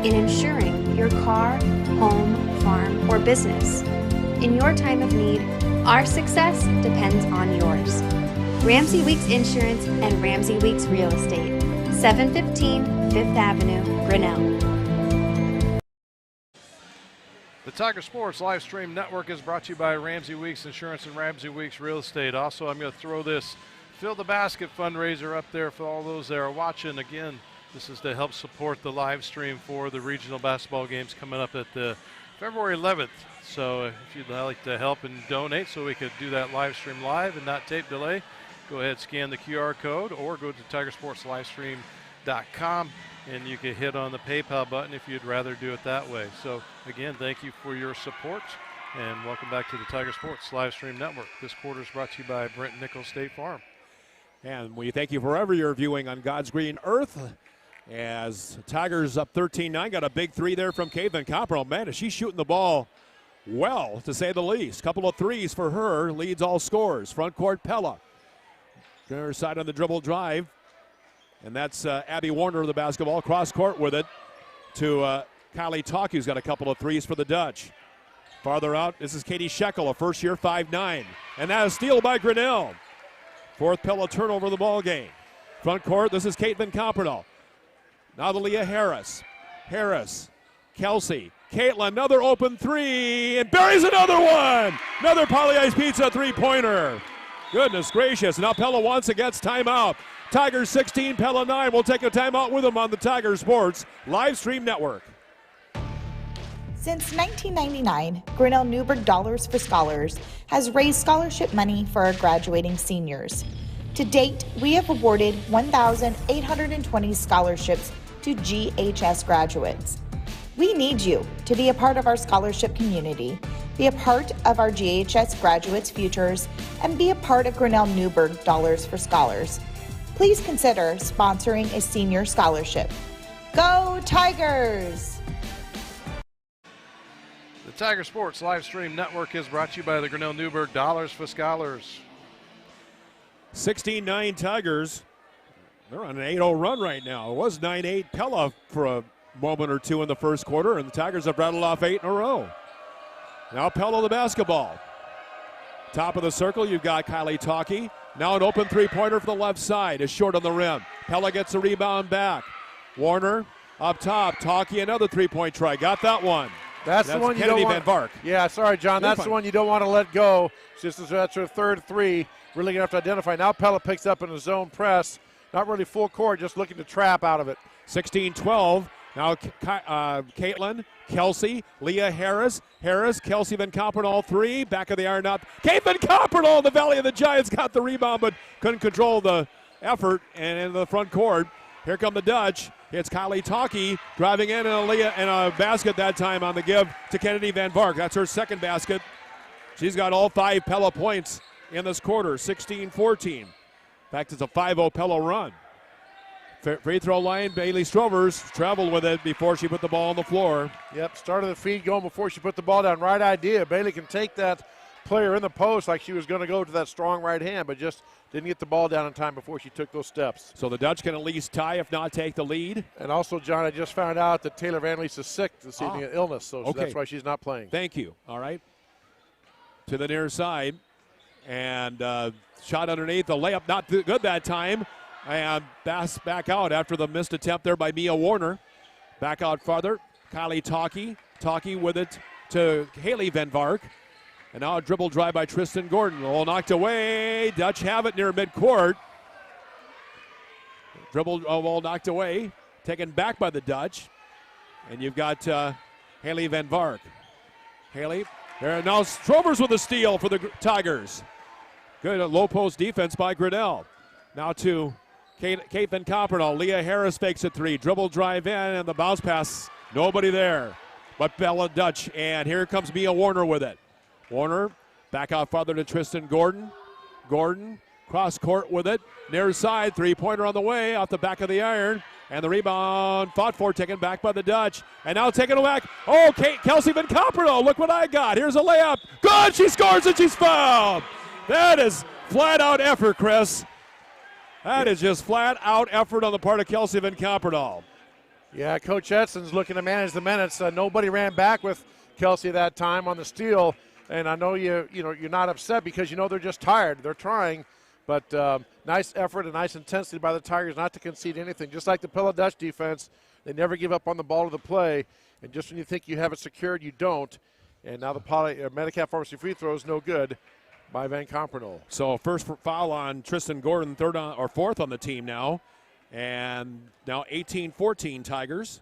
Speaker 5: in insuring your car, home, farm, or business. In your time of need, our success depends on yours. Ramsey Weeks Insurance and Ramsey Weeks Real Estate, 715 Fifth Avenue, Grinnell.
Speaker 8: The Tiger Sports Livestream Network is brought to you by Ramsey Weeks Insurance and Ramsey Weeks Real Estate. Also, I'm going to throw this Fill the Basket fundraiser up there for all those that are watching. Again, this is to help support the live stream for the regional basketball games coming up at the February 11th. So if you'd like to help and donate so we could do that live stream live and not tape delay, go ahead, scan the QR code or go to tigersportslivestream.com. And you can hit on the PayPal button if you'd rather do it that way. So, again, thank you for your support, and welcome back to the Tiger Sports Livestream Network. This quarter is brought to you by Brent Nickel State Farm.
Speaker 9: And we thank you wherever you're viewing on God's green earth. As Tigers up 13-9, got a big three there from Kate Van Coppernoll. Man, is she shooting the ball well, to say the least. Couple of threes for her, leads all scorers. Front court, Pella. Her side on the dribble drive. And that's Abby Warner of the basketball. Cross court with it to Kylie Talkie, who's got a couple of threes for the Dutch. Farther out, this is Katie Shekel, a first-year 5'9". And that is a steal by Grinnell. Fourth Pella turnover of the ball game. Front court, this is Kate Van Coppernoll. Now the Leah Harris. Harris, Kelsey, Caitlin, another open three, and buries another one. Another Poly Ice Pizza three-pointer. Goodness gracious. Now Pella once against timeout. Tigers 16, Pella 9. We'll take a timeout with them on the Tiger Sports Live Stream Network.
Speaker 6: Since 1999, Grinnell Newberg Dollars for Scholars has raised scholarship money for our graduating seniors. To date, we have awarded 1,820 scholarships to GHS graduates. We need you to be a part of our scholarship community, be a part of our GHS graduates' futures, and be a part of Grinnell Newberg Dollars for Scholars. Please consider sponsoring a senior scholarship. Go Tigers!
Speaker 8: The Tiger Sports Live Stream Network is brought to you by the Grinnell Newberg Dollars for Scholars.
Speaker 9: 16-9 Tigers. They're on an 8-0 run right now. It was 9-8 Pella for a moment or two in the first quarter, and the Tigers have rattled off 8 in a row. Now Pella the basketball. Top of the circle, you've got Kylie Talkie. Now an open three-pointer for the left side. Is short on the rim. Pella gets the rebound back. Warner up top. Talkie another three-point try. Got that one.
Speaker 10: That's the one you
Speaker 9: Kennedy
Speaker 10: don't want.
Speaker 9: Van Vark.
Speaker 10: Yeah, sorry, John. That's the one you don't want to let go. That's her third three. Really going to have to identify. Now Pella picks up in a zone press. Not really full court, just looking to trap out of it.
Speaker 9: 16-12. Now Caitlin, Kelsey, Leah Harris, Kelsey Van Koppernall three, back of the iron up. Kate Van Koppernall in the Valley of the Giants got the rebound but couldn't control the effort and in the front court. Here come the Dutch. It's Kylie Talkie driving in and a basket that time on the give to Kennedy Van Vark. That's her second basket. She's got all 5 Pella points in this quarter, 16-14. In fact, it's a 5-0 Pella run. Free throw line, Bailey Strovers traveled with it before she put the ball on the floor.
Speaker 10: Yep, started the feed going before she put the ball down. Right idea. Bailey can take that player in the post like she was going to go to that strong right hand, but just didn't get the ball down in time before she took those steps.
Speaker 9: So the Dutch can at least tie, if not take the lead.
Speaker 10: And also, John, I just found out that Taylor Van Lees is sick this evening, an illness, so that's why she's not playing.
Speaker 9: Thank you. All right. To the near side. And shot underneath. The layup not good that time. And pass back out after the missed attempt there by Mia Warner. Back out farther. Kylie Talkie. Talkie with it to Haley Van Vark. And now a dribble drive by Tristan Gordon. All knocked away. Dutch have it near midcourt. Dribble all knocked away. Taken back by the Dutch. And you've got Haley Van Vark. Haley. There now Strovers with a steal for the Tigers. Good low post defense by Grinnell. Now to Kate Van Koppernall. Leah Harris fakes a three. Dribble drive in and the bounce pass. Nobody there but Bella Dutch. And here comes Mia Warner with it. Warner back out farther to Tristan Gordon. Gordon cross court with it. Near side. Three-pointer on the way off the back of the iron. And the rebound fought for, taken back by the Dutch. And now taken back. Oh, Kelsey Van Koppernall. Look what I got. Here's a layup. Good. She scores and she's fouled. That is flat out effort, Chris. That is just flat out effort on the part of Kelsey Van Koppernall.
Speaker 10: Yeah, Coach Edson's looking to manage the minutes. Nobody ran back with Kelsey that time on the steal. And I know you're not upset because you know they're just tired. They're trying, but nice effort and nice intensity by the Tigers not to concede anything. Just like the Pella Dutch defense, they never give up on the ball to the play. And just when you think you have it secured, you don't. And now the Medicap Pharmacy free throw is no good by Van Koppernall.
Speaker 9: So first foul on Tristan Gordon, fourth on the team now. And now 18-14 Tigers.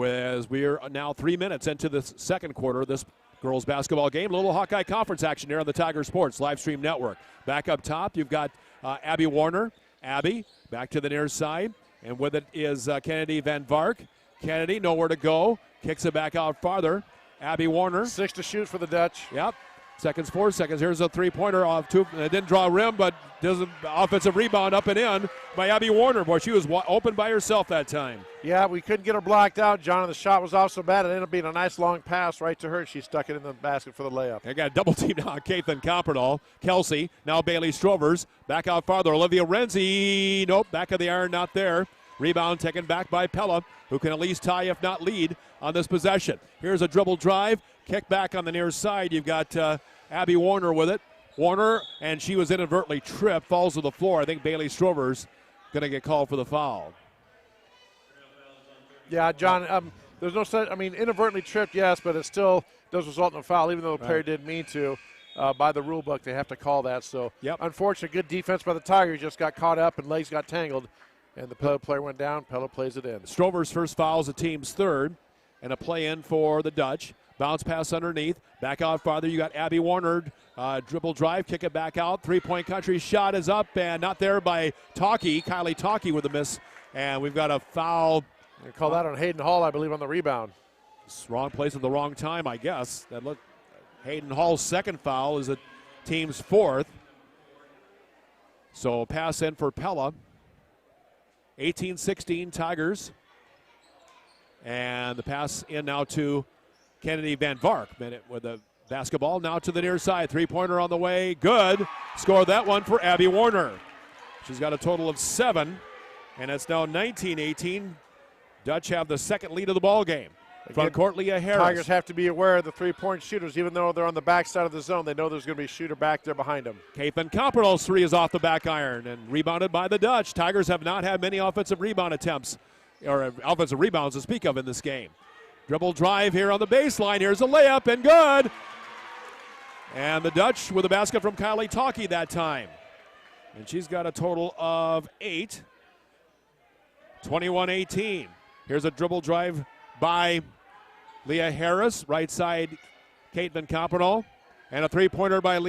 Speaker 9: As we are now 3 minutes into the second quarter of this girls basketball game. Little Hawkeye Conference action here on the Tiger Sports Live Stream Network. Back up top, you've got Abby Warner. Abby back to the near side. And with it is Kennedy Van Vark. Kennedy, nowhere to go. Kicks it back out farther. Abby Warner.
Speaker 10: 6 to shoot for the Dutch.
Speaker 9: Yep. 4 seconds. Here's a three-pointer off two. It didn't draw a rim, but does an offensive rebound up and in by Abby Warner. Boy, she was open by herself that time.
Speaker 10: Yeah, we couldn't get her blocked out, John. The shot was off so bad it ended up being a nice long pass right to her, and she stuck it in the basket for the layup.
Speaker 9: They got a double team now on Kate Van Koppernall. Kelsey, now Bailey Strovers. Back out farther. Olivia Renzi. Nope, back of the iron, not there. Rebound taken back by Pella, who can at least tie, if not lead, on this possession. Here's a dribble drive. Kick back on the near side. You've got Abby Warner with it. Warner, and she was inadvertently tripped, falls to the floor. I think Bailey Strovers going to get called for the foul.
Speaker 10: Yeah, John, there's no set. I mean, inadvertently tripped, yes, but it still does result in a foul, even though the player didn't mean to. By the rule book, they have to call that. So, unfortunate, good defense by the Tigers. Just got caught up and legs got tangled, and the Pella player went down. Pella plays it in.
Speaker 9: Strover's first foul is the team's third, and a play in for the Dutch. Bounce pass underneath. Back out farther. You got Abby Warner. Dribble drive. Kick it back out. Three-point country shot is up and not there by Kylie Talkie with a miss. And we've got a foul.
Speaker 10: They call that on Hayden Hall, I believe, on the rebound.
Speaker 9: It's wrong place at the wrong time, I guess. That looked. Hayden Hall's second foul is the team's fourth. So pass in for Pella. 18-16 Tigers. And the pass in now to Kennedy Van Vark with the basketball now to the near side. Three-pointer on the way. Good. Scored that one for Abby Warner. She's got a total of 7. And it's now 19-18. Dutch have the second lead of the ball game. Front court, Leah Harris.
Speaker 10: Tigers have to be aware of the three-point shooters. Even though they're on the backside of the zone, they know there's going to be a shooter back there behind them.
Speaker 9: Caitlin Copperno's three is off the back iron and rebounded by the Dutch. Tigers have not had many offensive rebound attempts, or offensive rebounds to speak of in this game. Dribble drive here on the baseline. Here's a layup and good. And the Dutch with a basket from Kylie Talkie that time. And she's got a total of 8. 21-18. Here's a dribble drive by Leah Harris, right side Caitlin Copperno, and a three-pointer by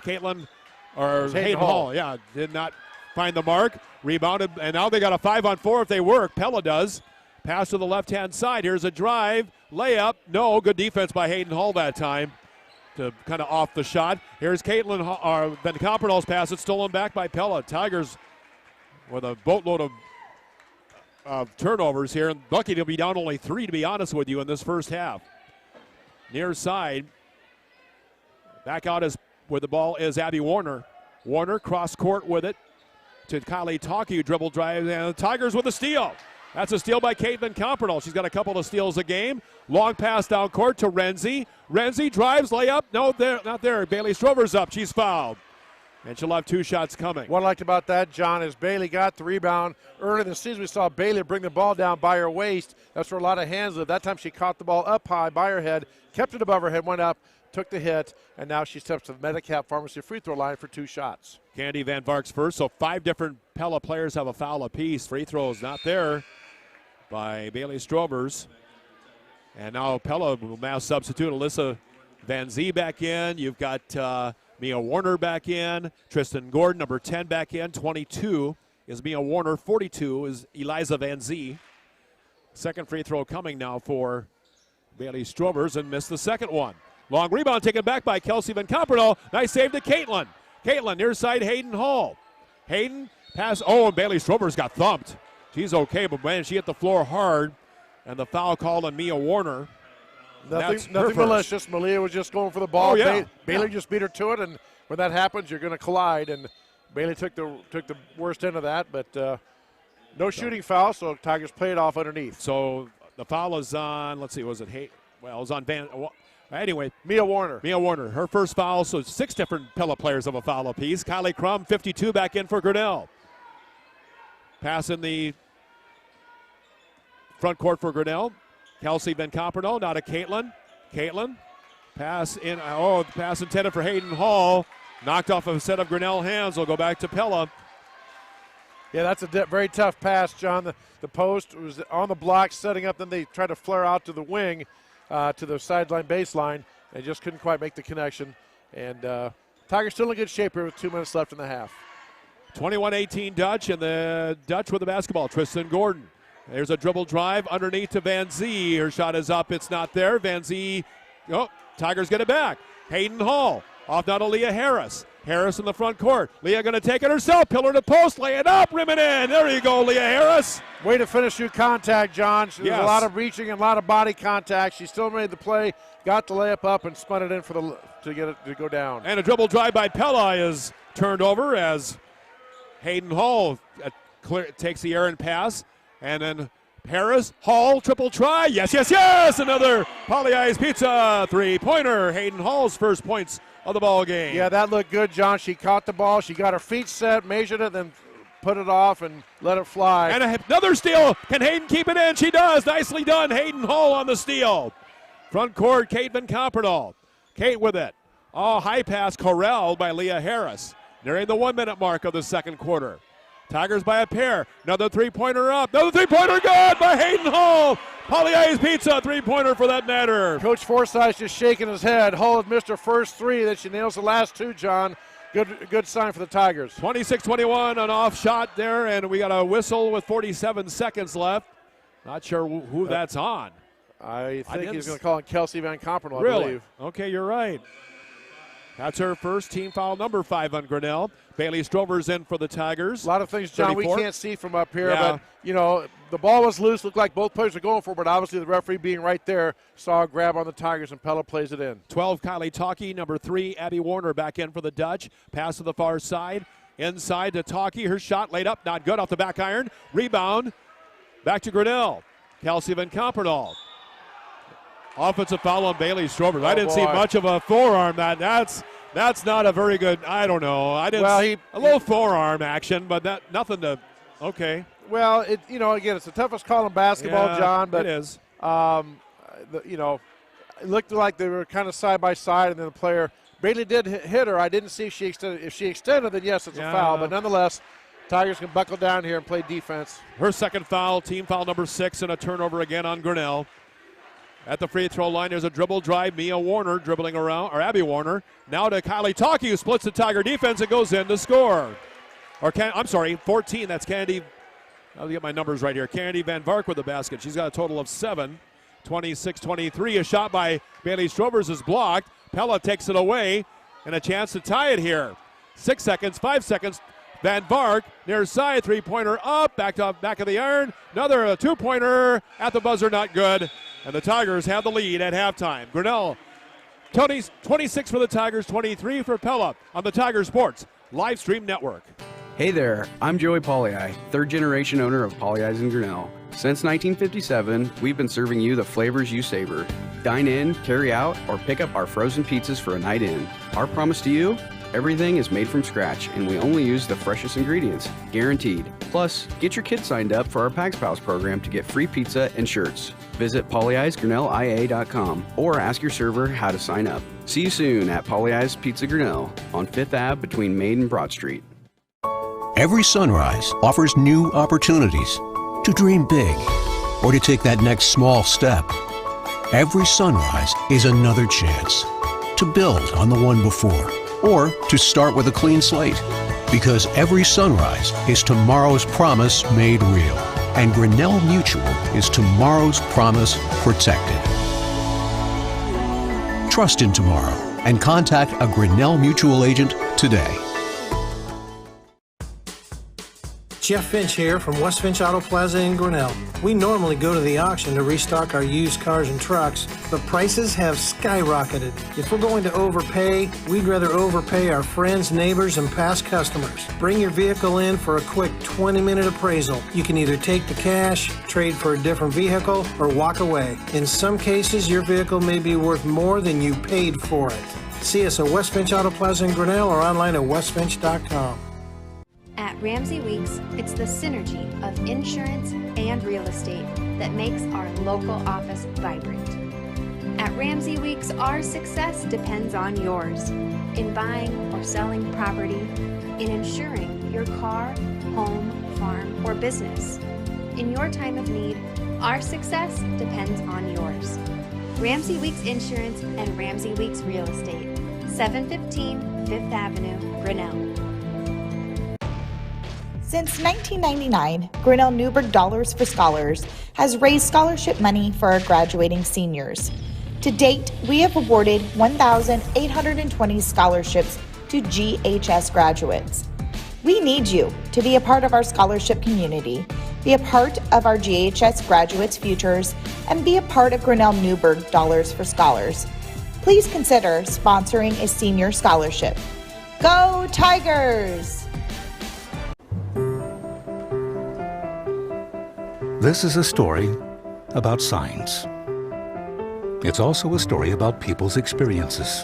Speaker 9: Hayden Hall. Yeah, did not find the mark. Rebounded, and now they got a 5-on-4 if they work. Pella does. Pass to the left-hand side. Here's a drive, layup. No, good defense by Hayden Hall that time to kind of off the shot. Here's Caitlin Van Copperno's pass. It's stolen back by Pella. Tigers with a boatload of turnovers here, and lucky to be down only 3, to be honest with you, in this first half. Near side, back out with the ball is Abby Warner. Warner cross court with it to Kylie Talkie, dribble drive, and the Tigers with a steal. That's a steal by Caitlin Copperno. She's got a couple of steals a game. Long pass down court to Renzi. Renzi drives, layup. No, not there. Bailey Strover's up. She's fouled. And she'll have 2 shots coming.
Speaker 10: What I liked about that, John, is Bailey got the rebound. Early in the season, we saw Bailey bring the ball down by her waist. That's where a lot of hands live. That time she caught the ball up high by her head, kept it above her head, went up, took the hit, and now she steps to the Medicap Pharmacy free throw line for 2 shots.
Speaker 9: Candy Van Vark's first, so 5 different Pella players have a foul apiece. Free throws not there by Bailey Strovers. And now Pella will now substitute Alyssa Van Zee back in. You've got Mia Warner back in. Tristan Gordon, number 10, back in. 22 is Mia Warner. 42 is Eliza Van Zee. Second free throw coming now for Bailey Strovers, and missed the second one. Long rebound taken back by Kelsey Van Copperno. Nice save to Caitlin. Caitlin near side Hayden Hall. Hayden pass. Oh, and Bailey Strovers got thumped. She's okay, but man, she hit the floor hard. And the foul called on Mia Warner.
Speaker 10: Nothing malicious. Malia was just going for the ball. Bailey just beat her to it, and when that happens, you're going to collide. And Bailey took the worst end of that, but no shooting foul, so Tigers play it off underneath.
Speaker 9: So the foul is on, let's see, was it Hay? Well, it was on anyway.
Speaker 10: Mia Warner.
Speaker 9: Her first foul, so 6 different Pella players have a foul apiece. Kylie Crum, 52, back in for Grinnell. Pass in the front court for Grinnell. Kelsey Van Copperno, now to Caitlin. Caitlin, pass in. Oh, the pass intended for Hayden Hall. Knocked off a set of Grinnell hands. Will go back to Pella.
Speaker 10: Yeah, that's a very tough pass, John. The post was on the block, setting up. Then they tried to flare out to the wing, to the sideline baseline. They just couldn't quite make the connection. And Tigers still in good shape here with 2 minutes left in the half.
Speaker 9: 21-18 Dutch, and the Dutch with the basketball. Tristan Gordon. There's a dribble drive underneath to Van Zee. Her shot is up. It's not there. Van Zee. Oh, Tigers get it back. Hayden Hall. Off now to Leah Harris. Harris in the front court. Leah going to take it herself. Pillar to post. Lay it up. Rim it in. There you go, Leah Harris.
Speaker 10: Way to finish your contact, John. There's a lot of reaching and a lot of body contact. She still made the play. Got the layup up and spun it in to get it to go down.
Speaker 9: And a dribble drive by Pella is turned over as Hayden Hall takes the errant pass. And then Harris, Hall, triple try. Yes, yes, yes. Another Poly Ice Pizza three-pointer. Hayden Hall's first points of the ball game.
Speaker 10: Yeah, that looked good, John. She caught the ball. She got her feet set, measured it, then put it off and let it fly.
Speaker 9: And another steal. Can Hayden keep it in? She does. Nicely done. Hayden Hull on the steal. Front court, Kate Van Kamperdahl. Kate with it. Oh, high pass corralled by Leah Harris. Nearing the 1 minute mark of the second quarter. Tigers by a pair. Another three-pointer up. Another three-pointer good by Hayden Hull. Polly Pizza three-pointer for that matter.
Speaker 10: Coach Forsythe's just shaking his head. Hull had missed her first three. Then she nails the last two, John. Good sign for the Tigers.
Speaker 9: 26-21, an off shot there, and we got a whistle with 47 seconds left. Not sure who that's on.
Speaker 10: I think he's going to call on Kelsey Van Kamperdahl,
Speaker 9: really?
Speaker 10: I believe.
Speaker 9: Okay, you're right. That's her first team foul, number 5 on Grinnell. Bailey Strover's in for the Tigers.
Speaker 10: A lot of things, John,
Speaker 9: 34.
Speaker 10: we can't see from up here,
Speaker 9: Yeah.
Speaker 10: but, you know, the ball was loose, looked like both players were going for it, but obviously the referee being right there saw a grab on the Tigers, and Pella plays it in.
Speaker 9: 12, Kylie Talkie. Number 3, Abby Warner back in for the Dutch. Pass to the far side. Inside to Talkie. Her shot laid up, not good, off the back iron. Rebound. Back to Grinnell. Kelsey Van Kamperdahl. Offensive foul on Bailey Strover. I didn't see much of a forearm. That's not a very good, I don't know. I didn't a little forearm action, but nothing to, okay.
Speaker 10: Well, again, it's the toughest call in basketball,
Speaker 9: Yeah,
Speaker 10: John, but
Speaker 9: it is.
Speaker 10: It looked like they were kind of side by side, and then the player, Bailey did hit her. I didn't see if she extended. If she extended, then yes, it's a foul, but nonetheless, Tigers can buckle down here and play defense.
Speaker 9: Her second foul, team foul number 6, and a turnover again on Grinnell. At the free throw line, there's a dribble drive. Mia Warner dribbling around, or Abby Warner. Now to Kylie Talkie, who splits the Tiger defense and goes in to score. 14. That's Candy. I'll get my numbers right here. Candy Van Vark with the basket. She's got a total of 7. 26-23. A shot by Bailey Strovers is blocked. Pella takes it away, and a chance to tie it here. 6 seconds, 5 seconds. Van Vark, near side, three-pointer up, back of the iron. Another two-pointer at the buzzer, not good. And the Tigers have the lead at halftime. Grinnell, 26 for the Tigers, 23 for Pella on the Tiger Sports Live Stream Network.
Speaker 2: Hey there, I'm Joey Pollei, third-generation owner of Polley's in Grinnell. Since 1957, we've been serving you the flavors you savor. Dine in, carry out, or pick up our frozen pizzas for a night in. Our promise to you? Everything is made from scratch, and we only use the freshest ingredients, guaranteed. Plus, get your kids signed up for our Pags Pals program to get free pizza and shirts. Visit polleisgrinnellia.com or ask your server how to sign up. See you soon at Polley's Pizza Grinnell on 5th Ave between Maid and Broad Street.
Speaker 3: Every sunrise offers new opportunities to dream big or to take that next small step. Every sunrise is another chance to build on the one before, or to start with a clean slate. Because every sunrise is tomorrow's promise made real. And Grinnell Mutual is tomorrow's promise protected. Trust in tomorrow and contact a Grinnell Mutual agent today.
Speaker 4: Jeff Finch here from West Finch Auto Plaza in Grinnell. We normally go to the auction to restock our used cars and trucks, but prices have skyrocketed. If we're going to overpay, we'd rather overpay our friends, neighbors, and past customers. Bring your vehicle in for a quick 20-minute appraisal. You can either take the cash, trade for a different vehicle, or walk away. In some cases, your vehicle may be worth more than you paid for it. See us at West Finch Auto Plaza in Grinnell or online at westfinch.com.
Speaker 5: At Ramsey Weeks, it's the synergy of insurance and real estate that makes our local office vibrant. At Ramsey Weeks, our success depends on yours in buying or selling property, in insuring your car, home, farm, or business. In your time of need, our success depends on yours. Ramsey Weeks Insurance and Ramsey Weeks Real Estate, 715 Fifth Avenue, Grinnell.
Speaker 6: Since 1999, Grinnell Newberg Dollars for Scholars has raised scholarship money for our graduating seniors. To date, we have awarded 1,820 scholarships to GHS graduates. We need you to be a part of our scholarship community, be a part of our GHS graduates' futures, and be a part of Grinnell Newberg Dollars for Scholars. Please consider sponsoring a senior scholarship. Go Tigers!
Speaker 7: This is a story about signs. It's also a story about people's experiences.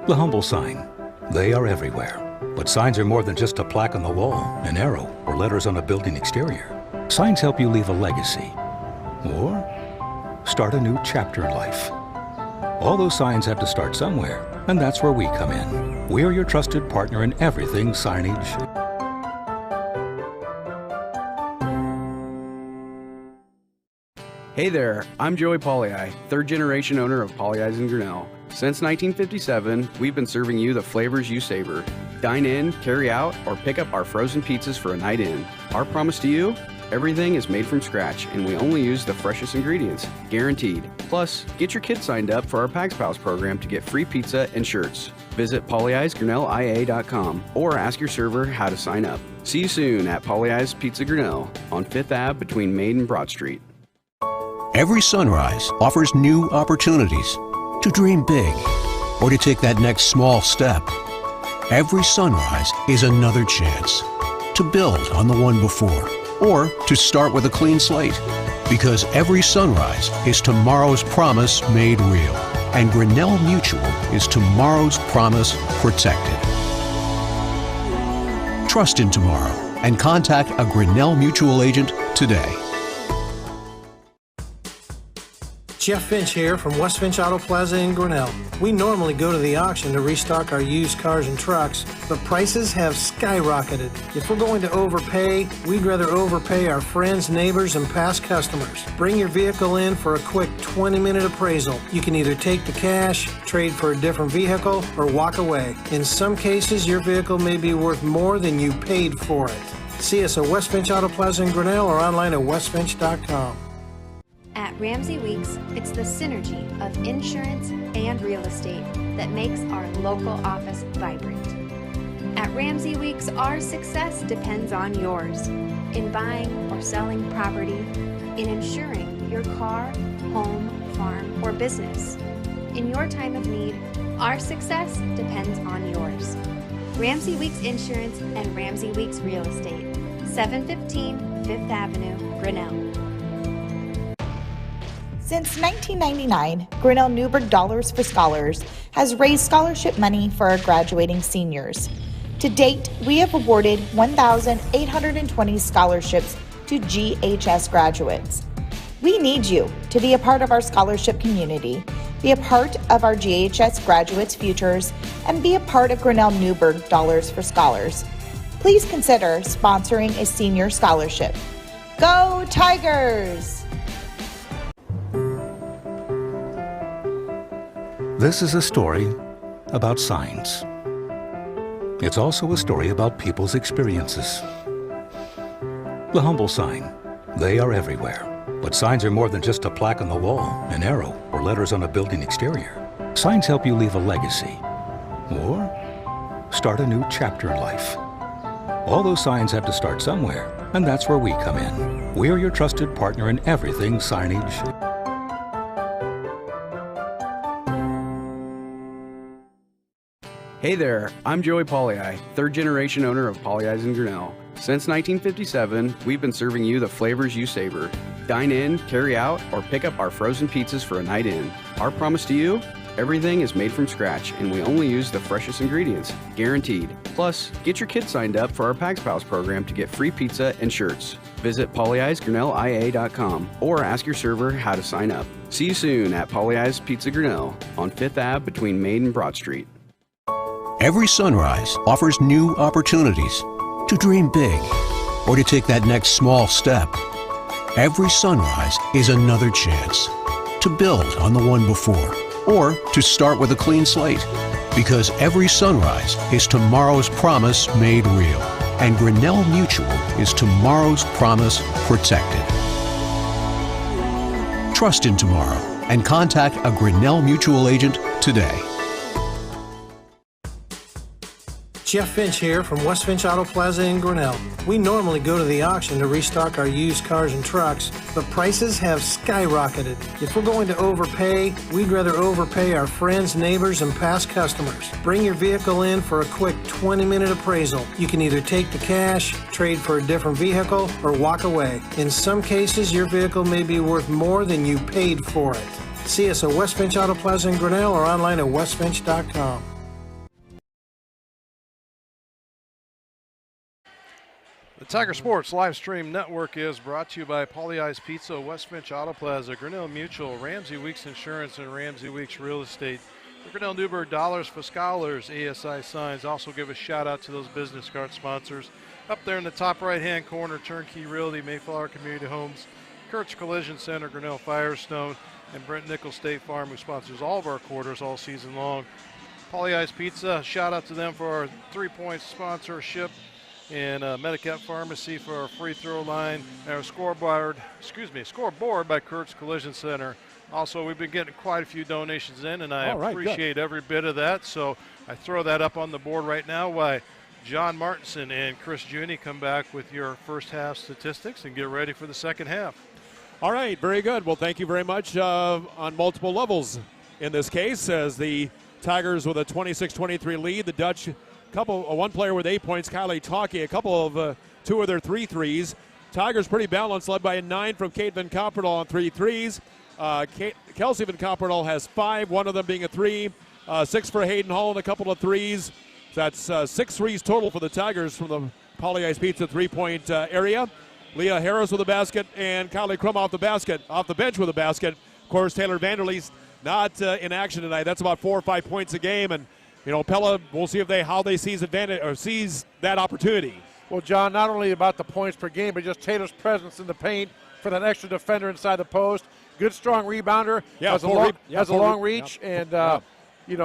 Speaker 7: The humble sign, they are everywhere. But signs are more than just a plaque on the wall, an arrow, or letters on a building exterior. Signs help you leave a legacy or start a new chapter in life. All those signs have to start somewhere, and that's where we come in. We are your trusted partner in everything signage.
Speaker 2: Hey there, I'm Joey Pollei, third generation owner of Polley's in Grinnell. Since 1957, we've been serving you the flavors you savor. Dine in, carry out, or pick up our frozen pizzas for a night in. Our promise to you? Everything is made from scratch, and we only use the freshest ingredients, guaranteed. Plus, get your kids signed up for our Pags Pals program to get free pizza and shirts. Visit polleisgrinnellia.com or ask your server how to sign up. See you soon at Polley's Pizza Grinnell on 5th Ave between Main and Broad Street.
Speaker 3: Every sunrise offers new opportunities to dream big or to take that next small step. Every sunrise is another chance to build on the one before or to start with a clean slate, because every sunrise is tomorrow's promise made real, and Grinnell Mutual is tomorrow's promise protected. Trust in tomorrow and contact a Grinnell Mutual agent today.
Speaker 4: Jeff Finch here from West Finch Auto Plaza in Grinnell. We normally go to the auction to restock our used cars and trucks, but prices have skyrocketed. If we're going to overpay, we'd rather overpay our friends, neighbors, and past customers. Bring your vehicle in for a quick 20-minute appraisal. You can either take the cash, trade for a different vehicle, or walk away. In some cases, your vehicle may be worth more than you paid for it. See us at West Finch Auto Plaza in Grinnell or online at westfinch.com.
Speaker 5: At Ramsey Weeks, it's the synergy of insurance and real estate that makes our local office vibrant. At Ramsey Weeks, our success depends on yours in buying or selling property, in insuring your car, home, farm, or business. In your time of need, our success depends on yours. Ramsey Weeks Insurance and Ramsey Weeks Real Estate, 715 5th Avenue, Grinnell.
Speaker 6: Since 1999, Grinnell Newberg Dollars for Scholars has raised scholarship money for our graduating seniors. To date, we have awarded 1,820 scholarships to GHS graduates. We need you to be a part of our scholarship community, be a part of our GHS graduates' futures, and be a part of Grinnell Newberg Dollars for Scholars. Please consider sponsoring a senior scholarship. Go Tigers!
Speaker 7: This is a story about signs. It's also a story about people's experiences. The humble sign. They are everywhere. But signs are more than just a plaque on the wall, an arrow, or letters on a building exterior. Signs help you leave a legacy or start a new chapter in life. All those signs have to start somewhere, and that's where we come in. We are your trusted partner in everything signage.
Speaker 2: Hey there, I'm Joey Pollei, third generation owner of Polley's in Grinnell. Since 1957, we've been serving you the flavors you savor. Dine in, carry out, or pick up our frozen pizzas for a night in. Our promise to you? Everything is made from scratch, and we only use the freshest ingredients, guaranteed. Plus, get your kids signed up for our Pags Pals program to get free pizza and shirts. Visit polleisgrinnellia.com or ask your server how to sign up. See you soon at Polley's Pizza Grinnell on 5th Ave between Main and Broad Street.
Speaker 3: Every sunrise offers new opportunities to dream big or to take that next small step. Every sunrise is another chance to build on the one before or to start with a clean slate, because every sunrise is tomorrow's promise made real, and Grinnell Mutual is tomorrow's promise protected. Trust in tomorrow and contact a Grinnell Mutual agent today.
Speaker 4: Jeff Finch here from West Finch Auto Plaza in Grinnell. We normally go to the auction to restock our used cars and trucks, but prices have skyrocketed. If we're going to overpay, we'd rather overpay our friends, neighbors, and past customers. Bring your vehicle in for a quick 20-minute appraisal. You can either take the cash, trade for a different vehicle, or walk away. In some cases, your vehicle may be worth more than you paid for it. See us at West Finch Auto Plaza in Grinnell or online at westfinch.com.
Speaker 8: Tiger Sports live stream network is brought to you by Pauly Ice Pizza, West Finch Auto Plaza, Grinnell Mutual, Ramsey Weeks Insurance, and Ramsey Weeks Real Estate. The Grinnell Newberg Dollars for Scholars, ASI Signs. Also give a shout out to those business card sponsors. Up there in the top right-hand corner, Turnkey Realty, Mayflower Community Homes, Kurtz Collision Center, Grinnell Firestone, and Brent Nickel State Farm, who sponsors all of our quarters all season long. Pauly Ice Pizza, shout out to them for our 3-point sponsorship. And Medicap Pharmacy for our free throw line, and our scoreboard by Kurtz Collision Center. Also, we've been getting quite a few donations in, and I appreciate every bit of that. So I throw that up on the board right now while John Martinson and Chris Juni come back with your first half statistics and get ready for the second half.
Speaker 9: All right, very good. Well, thank you very much on multiple levels in this case, as the Tigers with a 26-23 lead. The Dutch one player with 8 points, Kylie Talkie, two of their 3 threes. Tigers pretty balanced, led by a 9 from Kate Van Kopperdal on 3 threes. Kelsey Van Kopperdal has 5, one of them being a 3. 6 for Hayden Hall and a couple of threes. That's 6 threes total for the Tigers from the Pauly Ice Pizza 3-point area. Leah Harris with a basket and Kylie Crum off the bench with a basket. Of course, Taylor Vanderleest not in action tonight. That's about 4 or 5 points a game, and Pella, we'll see how they sees that opportunity.
Speaker 10: Well, John, not only about the points per game, but just Taylor's presence in the paint for that extra defender inside the post. Good, strong rebounder. Has a long reach, and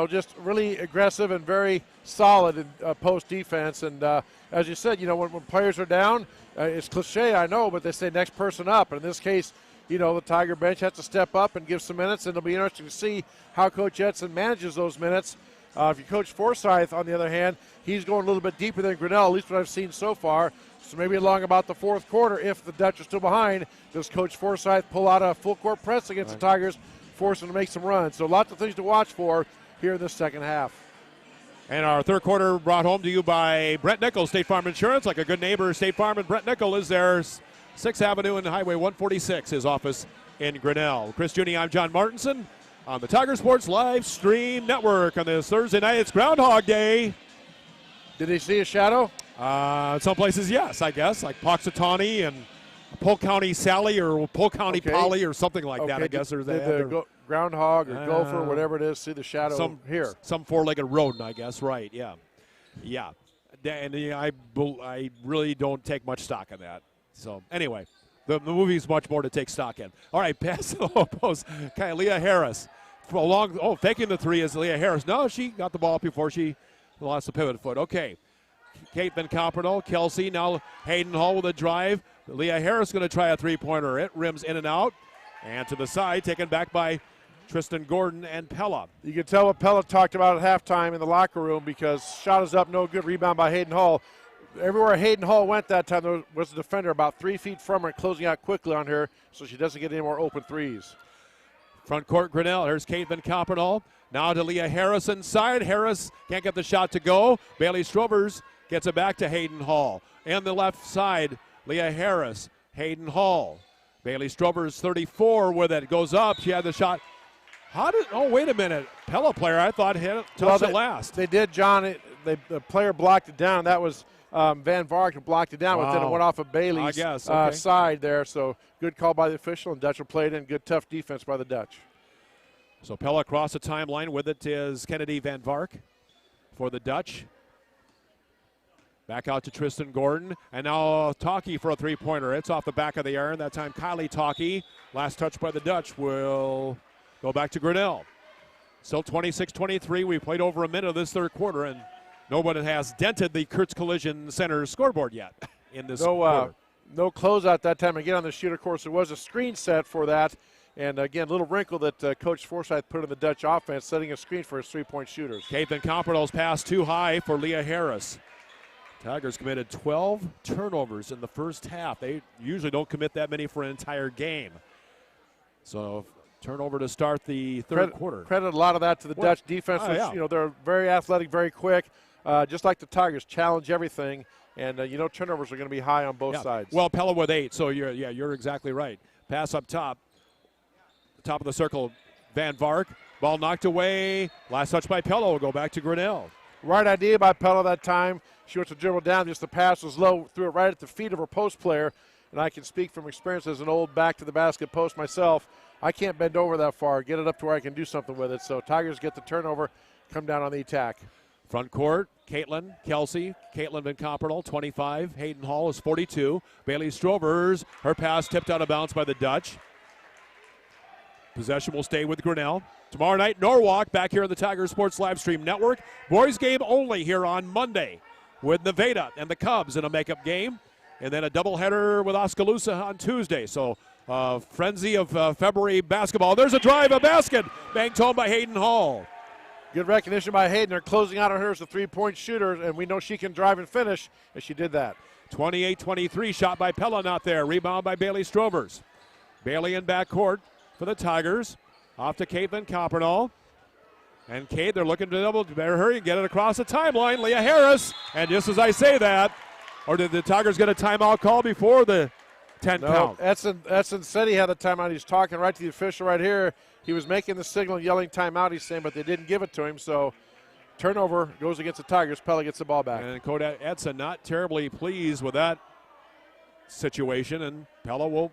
Speaker 10: just really aggressive and very solid in post defense. And as you said, when players are down, it's cliche, I know, but they say next person up. And in this case, the Tiger bench has to step up and give some minutes, and it'll be interesting to see how Coach Edson manages those minutes. If you coach Forsyth, on the other hand, he's going a little bit deeper than Grinnell, at least what I've seen so far. So maybe along about the fourth quarter, if the Dutch are still behind, does Coach Forsyth pull out a full-court press against the Tigers, force them to make some runs? So lots of things to watch for here in the second half.
Speaker 9: And our third quarter brought home to you by Brent Nickel, State Farm Insurance. Like a good neighbor, State Farm and Brent Nickel is there. 6th Avenue and Highway 146, his office in Grinnell. Chris Juni, I'm John Martinson on the Tiger Sports Live Stream Network on this Thursday night. It's Groundhog Day.
Speaker 10: Did they see a shadow?
Speaker 9: In some places, yes, I guess, like Poxitawney and Polk County Sally or Polk County Polly or something like that, I guess.
Speaker 10: Did the groundhog or gopher, whatever it is, see the shadow here?
Speaker 9: Some four-legged rodent, I guess, right, yeah. Yeah, and I really don't take much stock in that. So, anyway, the movie's much more to take stock in. All right, pass to the post. Okay, Leah Harris. Faking the 3 is Leah Harris. No, she got the ball before she lost the pivot foot. Okay. Kate Van Kopperdal, Kelsey, now Hayden Hall with a drive. Leah Harris going to try a 3-pointer. It rims in and out. And to the side, taken back by Tristan Gordon and Pella.
Speaker 10: You can tell what Pella talked about at halftime in the locker room, because shot is up, no good. Rebound by Hayden Hall. Everywhere Hayden Hall went that time, there was a defender about 3 feet from her, closing out quickly on her so she doesn't get any more open threes.
Speaker 9: Front court, Grinnell. Here's Kate Van Kopperdal. Now to Leah Harris inside. Harris can't get the shot to go. Bailey Strovers gets it back to Hayden Hall. And the left side, Leah Harris, Hayden Hall. Bailey Strovers, 34 with it. Goes up. She had the shot. Wait a minute. Pella player, I thought, touched it last.
Speaker 10: They did, John. The player blocked it down. That was Van Vark blocked it down, but then it went off of Bailey's side there. So good call by the official, and Dutch will play it in. Good, tough defense by the Dutch.
Speaker 9: So Pella across the timeline. With it is Kennedy Van Vark for the Dutch. Back out to Tristan Gordon. And now Talkie for a 3-pointer. It's off the back of the iron. That time Kylie Talkie. Last touch by the Dutch will go back to Grinnell. Still 26-23. We played over a minute of this third quarter, and nobody has dented the Kurtz Collision Center scoreboard yet in this quarter.
Speaker 10: No closeout that time. Again, on the shooter course, there was a screen set for that. And again, little wrinkle that Coach Forsyth put in the Dutch offense, setting a screen for his 3-point shooters.
Speaker 9: Kate Van Kopperdal's pass too high for Leah Harris. Tigers committed 12 turnovers in the first half. They usually don't commit that many for an entire game. So turnover to start the third quarter.
Speaker 10: Credit a lot of that to the Dutch defense, which, they're very athletic, very quick. Just like the Tigers, challenge everything. And, turnovers are going to be high on both sides.
Speaker 9: Well, Pella with 8, so you're exactly right. Pass up top. Top of the circle, Van Vark. Ball knocked away. Last touch by Pella will go back to Grinnell.
Speaker 10: Right idea by Pella that time. She wants to dribble down, just the pass was low, threw it right at the feet of her post player. And I can speak from experience as an old back-to-the-basket post myself. I can't bend over that far, get it up to where I can do something with it. So Tigers get the turnover, come down on the attack.
Speaker 9: Front court, Caitlin, Kelsey, Caitlin Van Comperl, 25. Hayden Hall is 42. Bailey Strovers, her pass tipped out of bounds by the Dutch. Possession will stay with Grinnell. Tomorrow night, Norwalk, back here on the Tiger Sports Livestream Network. Boys game only here on Monday with Nevada and the Cubs in a makeup game. And then a doubleheader with Oskaloosa on Tuesday. So frenzy of February basketball. There's a drive, a basket, banked home by Hayden Hall.
Speaker 10: Good recognition by Hayden. They're closing out on her as a three-point shooter, and we know she can drive and finish, and she did that.
Speaker 9: 28-23, shot by Pella, not there. Rebound by Bailey Strovers. Bailey in backcourt for the Tigers. Off to Kate Van Comperl. And Kate, they're looking to double. Better hurry and get it across the timeline. Leah Harris. And just as I say that, or did the Tigers get a timeout call before the 10 count?
Speaker 10: Edson said he had the timeout. He's talking right to the official right here. He was making the signal, yelling timeout, he's saying, but they didn't give it to him. So turnover goes against the Tigers. Pella gets the ball back.
Speaker 9: And Coach Edson not terribly pleased with that situation, and Pella will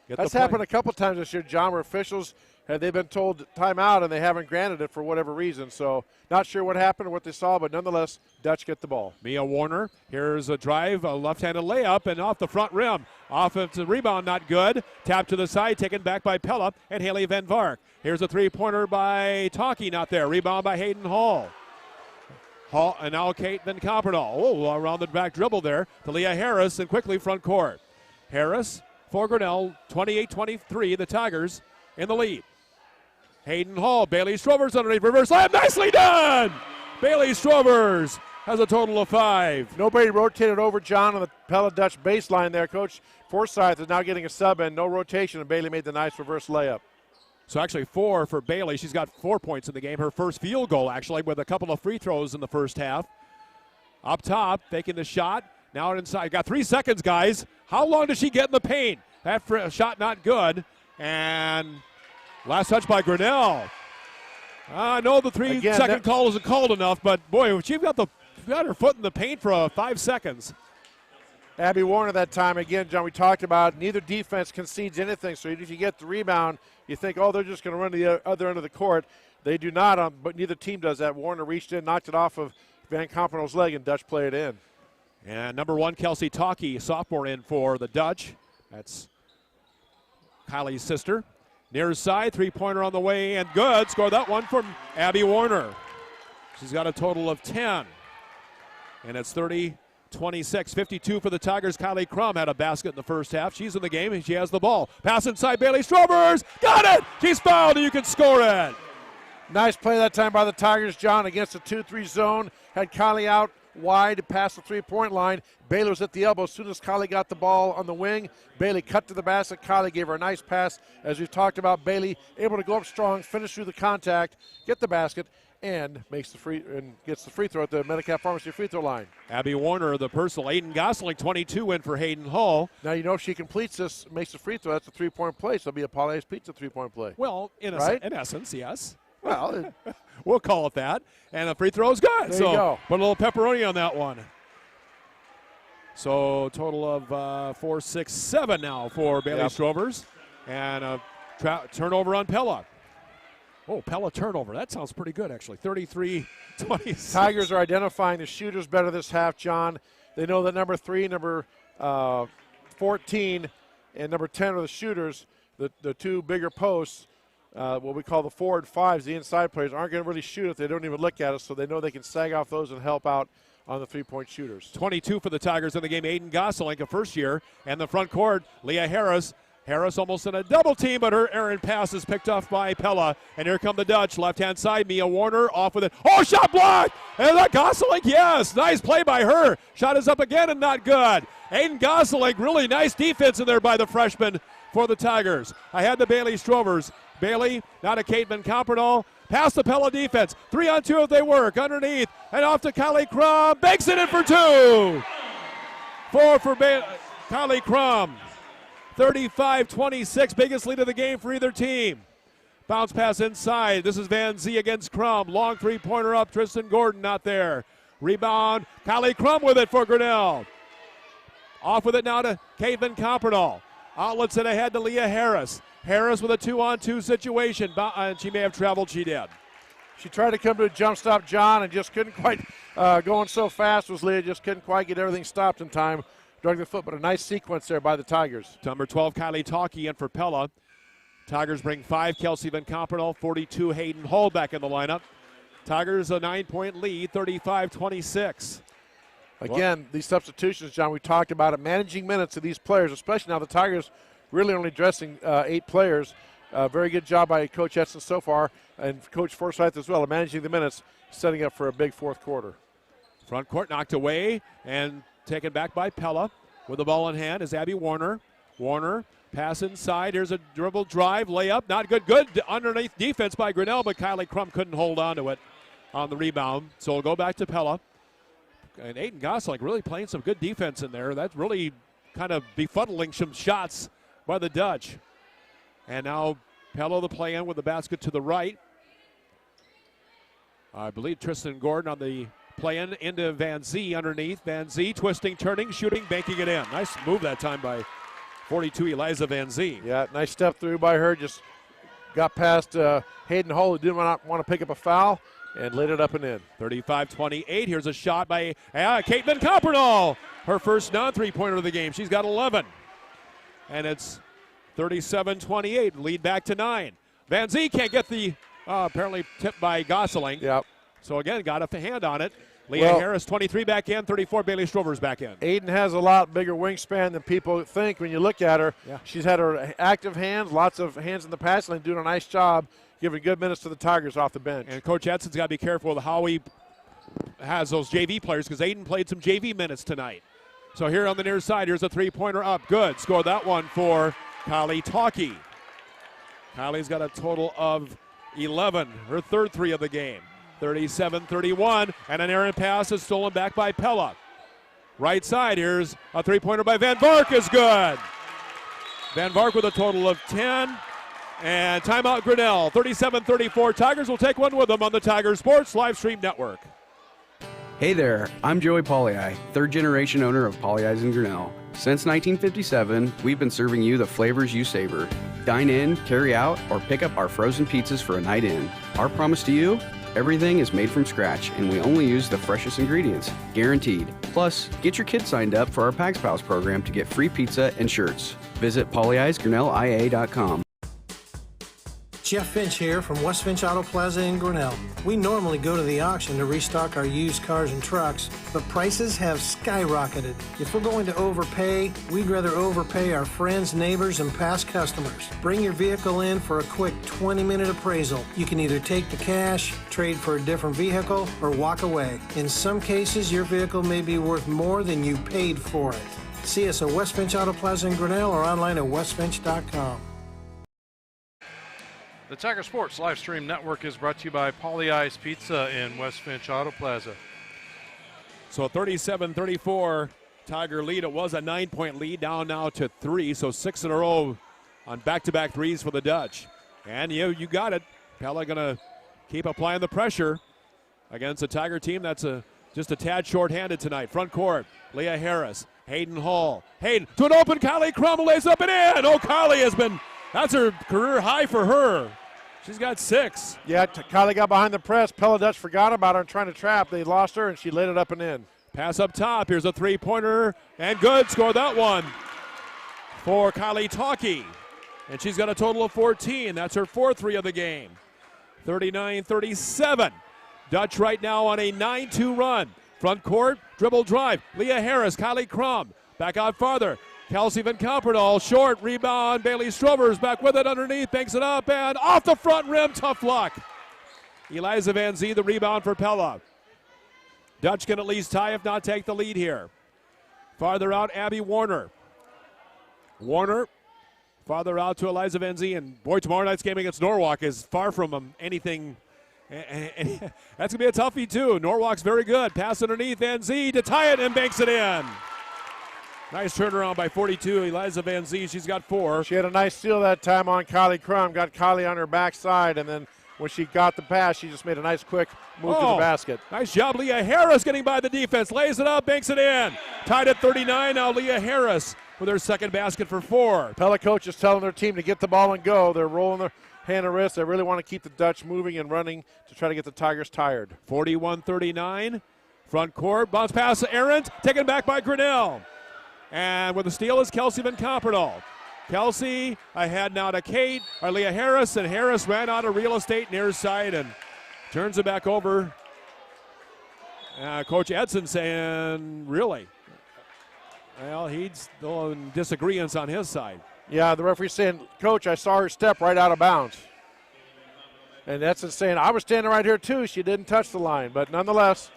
Speaker 9: get
Speaker 10: That's
Speaker 9: the play.
Speaker 10: happened a couple times this year, John, where officials have been told timeout and they haven't granted it for whatever reason. So not sure what happened or what they saw, but nonetheless, Dutch get the ball.
Speaker 9: Mia Warner, here's a drive, a left-handed layup, and off the front rim. Offensive rebound, not good. Tap to the side, taken back by Pella and Haley Van Vark. Here's a three-pointer by Talkie, not there. Rebound by Hayden Hall. Hall and now Kate Van Comperl. Oh, around the back dribble there to Leah Harris, and quickly front court. Harris for Grinnell, 28-23, the Tigers in the lead. Hayden Hall, Bailey Strovers underneath, reverse layup, nicely done! Bailey Strovers has a total of 5.
Speaker 10: Nobody rotated over John on the Pella Dutch baseline there. Coach Forsyth is now getting a sub and no rotation, and Bailey made the nice reverse layup.
Speaker 9: So actually 4 for Bailey. She's got 4 points in the game. Her first field goal, actually, with a couple of free throws in the first half. Up top, faking the shot. Now inside. Got 3 seconds, guys. How long does she get in the paint? That shot not good. And last touch by Grinnell. I know the 3-second call isn't called enough, but boy, she's got her foot in the paint for 5 seconds.
Speaker 10: Abby Warner that time. Again, John, we talked about neither defense concedes anything. So even if you get the rebound, you think, oh, they're just going to run to the other end of the court. They do not, but neither team does that. Warner reached in, knocked it off of Van Comperl's leg, and Dutch played it in.
Speaker 9: And number 1, Kelsey Talkie, sophomore, in for the Dutch. That's Kylie's sister. Near side, three-pointer on the way, and good. Scored that one from Abby Warner. She's got a total of 10. And it's 30-26, 52 for the Tigers. Kylie Crum had a basket in the first half. She's in the game, and she has the ball. Pass inside, Bailey Strovers. Got it! She's fouled, and you can score it.
Speaker 10: Nice play that time by the Tigers, John, against the 2-3 zone. Had Kylie out wide past the three-point line. Bailey was at the elbow. As soon as Kylie got the ball on the wing, Bailey cut to the basket. Kylie gave her a nice pass. As we've talked about, Bailey able to go up strong, finish through the contact, get the basket, and gets the free throw at the Metcalf Pharmacy free throw line.
Speaker 9: Abby Warner, the personal. Aiden Gosling, 22 in for Hayden Hall.
Speaker 10: Now, you know, if she completes this, makes the free throw, that's a three-point play. So it'll be a Polly's Pizza three-point play.
Speaker 9: Well, in essence, yes.
Speaker 10: Well,
Speaker 9: we'll call it that. And the free throw is good.
Speaker 10: There you go.
Speaker 9: Put a little pepperoni on that one. So total of 4, 6, 7 now for Bailey Strovers. And a turnover on Pella. Oh, Pella turnover. That sounds pretty good, actually. 33-26.
Speaker 10: Tigers are identifying the shooters better this half, John. They know that number 3, number 14, and number 10 are the shooters. The two bigger posts, what we call the 4 and 5s, the inside players, aren't going to really shoot if they don't even look at us, so they know they can sag off those and help out on the three-point shooters.
Speaker 9: 22 for the Tigers in the game. Aiden Gosselink, a first year. And the front court, Leah Harris. Harris almost in a double team, but her errant pass is picked off by Pella. And here come the Dutch. Left-hand side, Mia Warner off with it. Oh, shot blocked! And that Gosselink, yes! Nice play by her. Shot is up again and not good. Aiden Gosselink, really nice defense in there by the freshman for the Tigers. I had the Bailey Strovers. Bailey, now to Kate Van Comperl. Past the Pella defense. 3-on-2 if they work. Underneath. And off to Kylie Crum. Banks it in for 2. 4 for Kylie Crum. 35-26. Biggest lead of the game for either team. Bounce pass inside. This is Van Zee against Crum. Long three-pointer up. Tristan Gordon not there. Rebound. Kylie Crum with it for Grinnell. Off with it now to Caitlin Compernall. Outlets it ahead to Leah Harris. Harris with a 2-on-2 situation. She may have traveled. She did.
Speaker 10: She tried to come to a jump stop, John, and just couldn't quite, going so fast was Leah, just couldn't quite get everything stopped in time during the foot, but a nice sequence there by the Tigers.
Speaker 9: Number 12, Kylie Talkie in for Pella. Tigers bring 5, Kelsey Van Compernall, 42, Hayden Hull back in the lineup. Tigers a 9-point lead, 35-26.
Speaker 10: Again, these substitutions, John, we talked about it, managing minutes of these players, especially now the Tigers really only dressing 8 players. Very good job by Coach Edson so far, and Coach Forsyth as well, managing the minutes, setting up for a big fourth quarter.
Speaker 9: Front court knocked away and taken back by Pella. With the ball in hand is Abby Warner. Warner, pass inside. Here's a dribble drive, layup. Not good. Good underneath defense by Grinnell, but Kylie Crum couldn't hold on to it on the rebound. So we'll go back to Pella. And Aiden Gosling really playing some good defense in there. That's really kind of befuddling some shots by the Dutch. And now Pella the play-in with the basket to the right. I believe Tristan Gordon on the play-in into Van Zee underneath. Van Zee twisting, turning, shooting, banking it in. Nice move that time by 42 Eliza Van Zee.
Speaker 10: Yeah, nice step through by her. Just got past Hayden Hull, who didn't want to pick up a foul, and lit it up and in.
Speaker 9: 35-28. Here's a shot by Caitlin Compernall. Her first non-three-pointer of the game. She's got 11. And it's 37-28. Lead back to 9. Van Zee can't get the apparently tipped by Gosling.
Speaker 10: Yep.
Speaker 9: So again, got a hand on it. Leah Harris, 23 back in, 34 Bailey Strovers back in.
Speaker 10: Aiden has a lot bigger wingspan than people think when you look at her.
Speaker 9: Yeah.
Speaker 10: She's had her active hands, lots of hands in the passing lane, doing a nice job, giving good minutes to the Tigers off the bench.
Speaker 9: And Coach Edson's got to be careful with how he has those JV players because Aiden played some JV minutes tonight. So here on the near side, here's a three-pointer up. Good. Scored that one for Kylie Talkie. Kylie's got a total of 11, her third 3 of the game. 37-31, and an errant pass is stolen back by Pella. Right side, here's a three-pointer by Van Vark is good. Van Vark with a total of 10, and timeout Grinnell. 37-34, Tigers will take one with them on the Tiger Sports Live Stream Network.
Speaker 2: Hey there, I'm Joey Pollei, third-generation owner of Polley's in Grinnell. Since 1957, we've been serving you the flavors you savor. Dine in, carry out, or pick up our frozen pizzas for a night in. Our promise to you? Everything is made from scratch, and we only use the freshest ingredients, guaranteed. Plus, get your kids signed up for our Pags Pals program to get free pizza and shirts. Visit polleisgrinnellia.com.
Speaker 4: Jeff Finch here from West Finch Auto Plaza in Grinnell. We normally go to the auction to restock our used cars and trucks, but prices have skyrocketed. If we're going to overpay, we'd rather overpay our friends, neighbors, and past customers. Bring your vehicle in for a quick 20-minute appraisal. You can either take the cash, trade for a different vehicle, or walk away. In some cases, your vehicle may be worth more than you paid for it. See us at West Finch Auto Plaza in Grinnell or online at westfinch.com.
Speaker 8: The Tiger Sports Live Stream Network is brought to you by Polley's Pizza in West Finch Auto Plaza.
Speaker 9: So 37-34 Tiger lead. It was a 9-point lead, down now to 3. So 6 in a row on back-to-back threes for the Dutch. And you got it. Pella going to keep applying the pressure against a Tiger team that's just a tad short-handed tonight. Front court, Leah Harris, Hayden Hall. Hayden to an open Kylie Crum, lays up and in. Oh, Kylie has been, that's her career high for her. She's got 6.
Speaker 10: Yeah, Kylie got behind the press. Pella Dutch forgot about her and trying to trap. They lost her, and she laid it up and in.
Speaker 9: Pass up top. Here's a three-pointer, and good. Scored that one for Kylie Talkie. And she's got a total of 14. That's her 4th 3 of the game. 39-37. Dutch right now on a 9-2 run. Front court, dribble drive. Leah Harris, Kylie Crum. Back out farther. Kelsey Van Compernall, short rebound. Bailey Strovers back with it underneath, banks it up, and off the front rim, tough luck. Eliza Van Zee, the rebound for Pella. Dutch can at least tie, if not take the lead here. Farther out, Abby Warner. Warner, farther out to Eliza Van Zee, and boy, tomorrow night's game against Norwalk is far from anything. That's going to be a toughie, too. Norwalk's very good. Pass underneath, Van Zee to tie it, and banks it in. Nice turnaround by 42, Eliza Van Zee. She's got 4.
Speaker 10: She had a nice steal that time on Kylie Crum. Got Kylie on her backside, and then when she got the pass, she just made a nice quick move to the basket.
Speaker 9: Nice job, Leah Harris getting by the defense. Lays it up, banks it in. Tied at 39 now, Leah Harris with her second basket for 4.
Speaker 10: Pella coach is telling their team to get the ball and go. They're rolling their hand and wrist. They really want to keep the Dutch moving and running to try to get the Tigers tired.
Speaker 9: 41-39. Front court, bounce pass to Arendt, taken back by Grinnell. And with the steal is Kelsey Van Copperdal. Kelsey ahead now to Kate, or Leah Harris, and Harris ran out of real estate near side and turns it back over. Coach Edson saying, really? Well, he's in disagreements on his side.
Speaker 10: Yeah, the referee's saying, Coach, I saw her step right out of bounds. And Edson saying, I was standing right here too. She didn't touch the line, but nonetheless,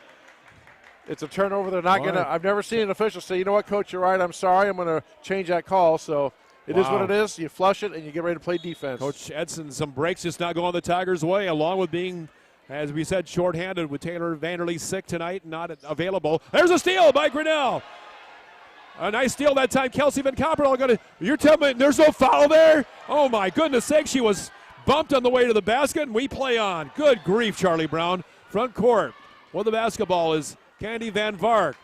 Speaker 10: it's a turnover. They're not going to – I've never seen an official say, you know what, Coach, you're right. I'm sorry. I'm going to change that call. So it is what it is. You flush it, and you get ready to play defense.
Speaker 9: Coach Edson, some breaks just not going the Tigers' way, along with being, as we said, shorthanded with Taylor Vanderlee sick tonight, not available. There's a steal by Grinnell. A nice steal that time. Kelsey Van Copperdal you're telling me there's no foul there? Oh, my goodness sake. She was bumped on the way to the basket, and we play on. Good grief, Charlie Brown. Front court. Well, the basketball is Candy Van Vark.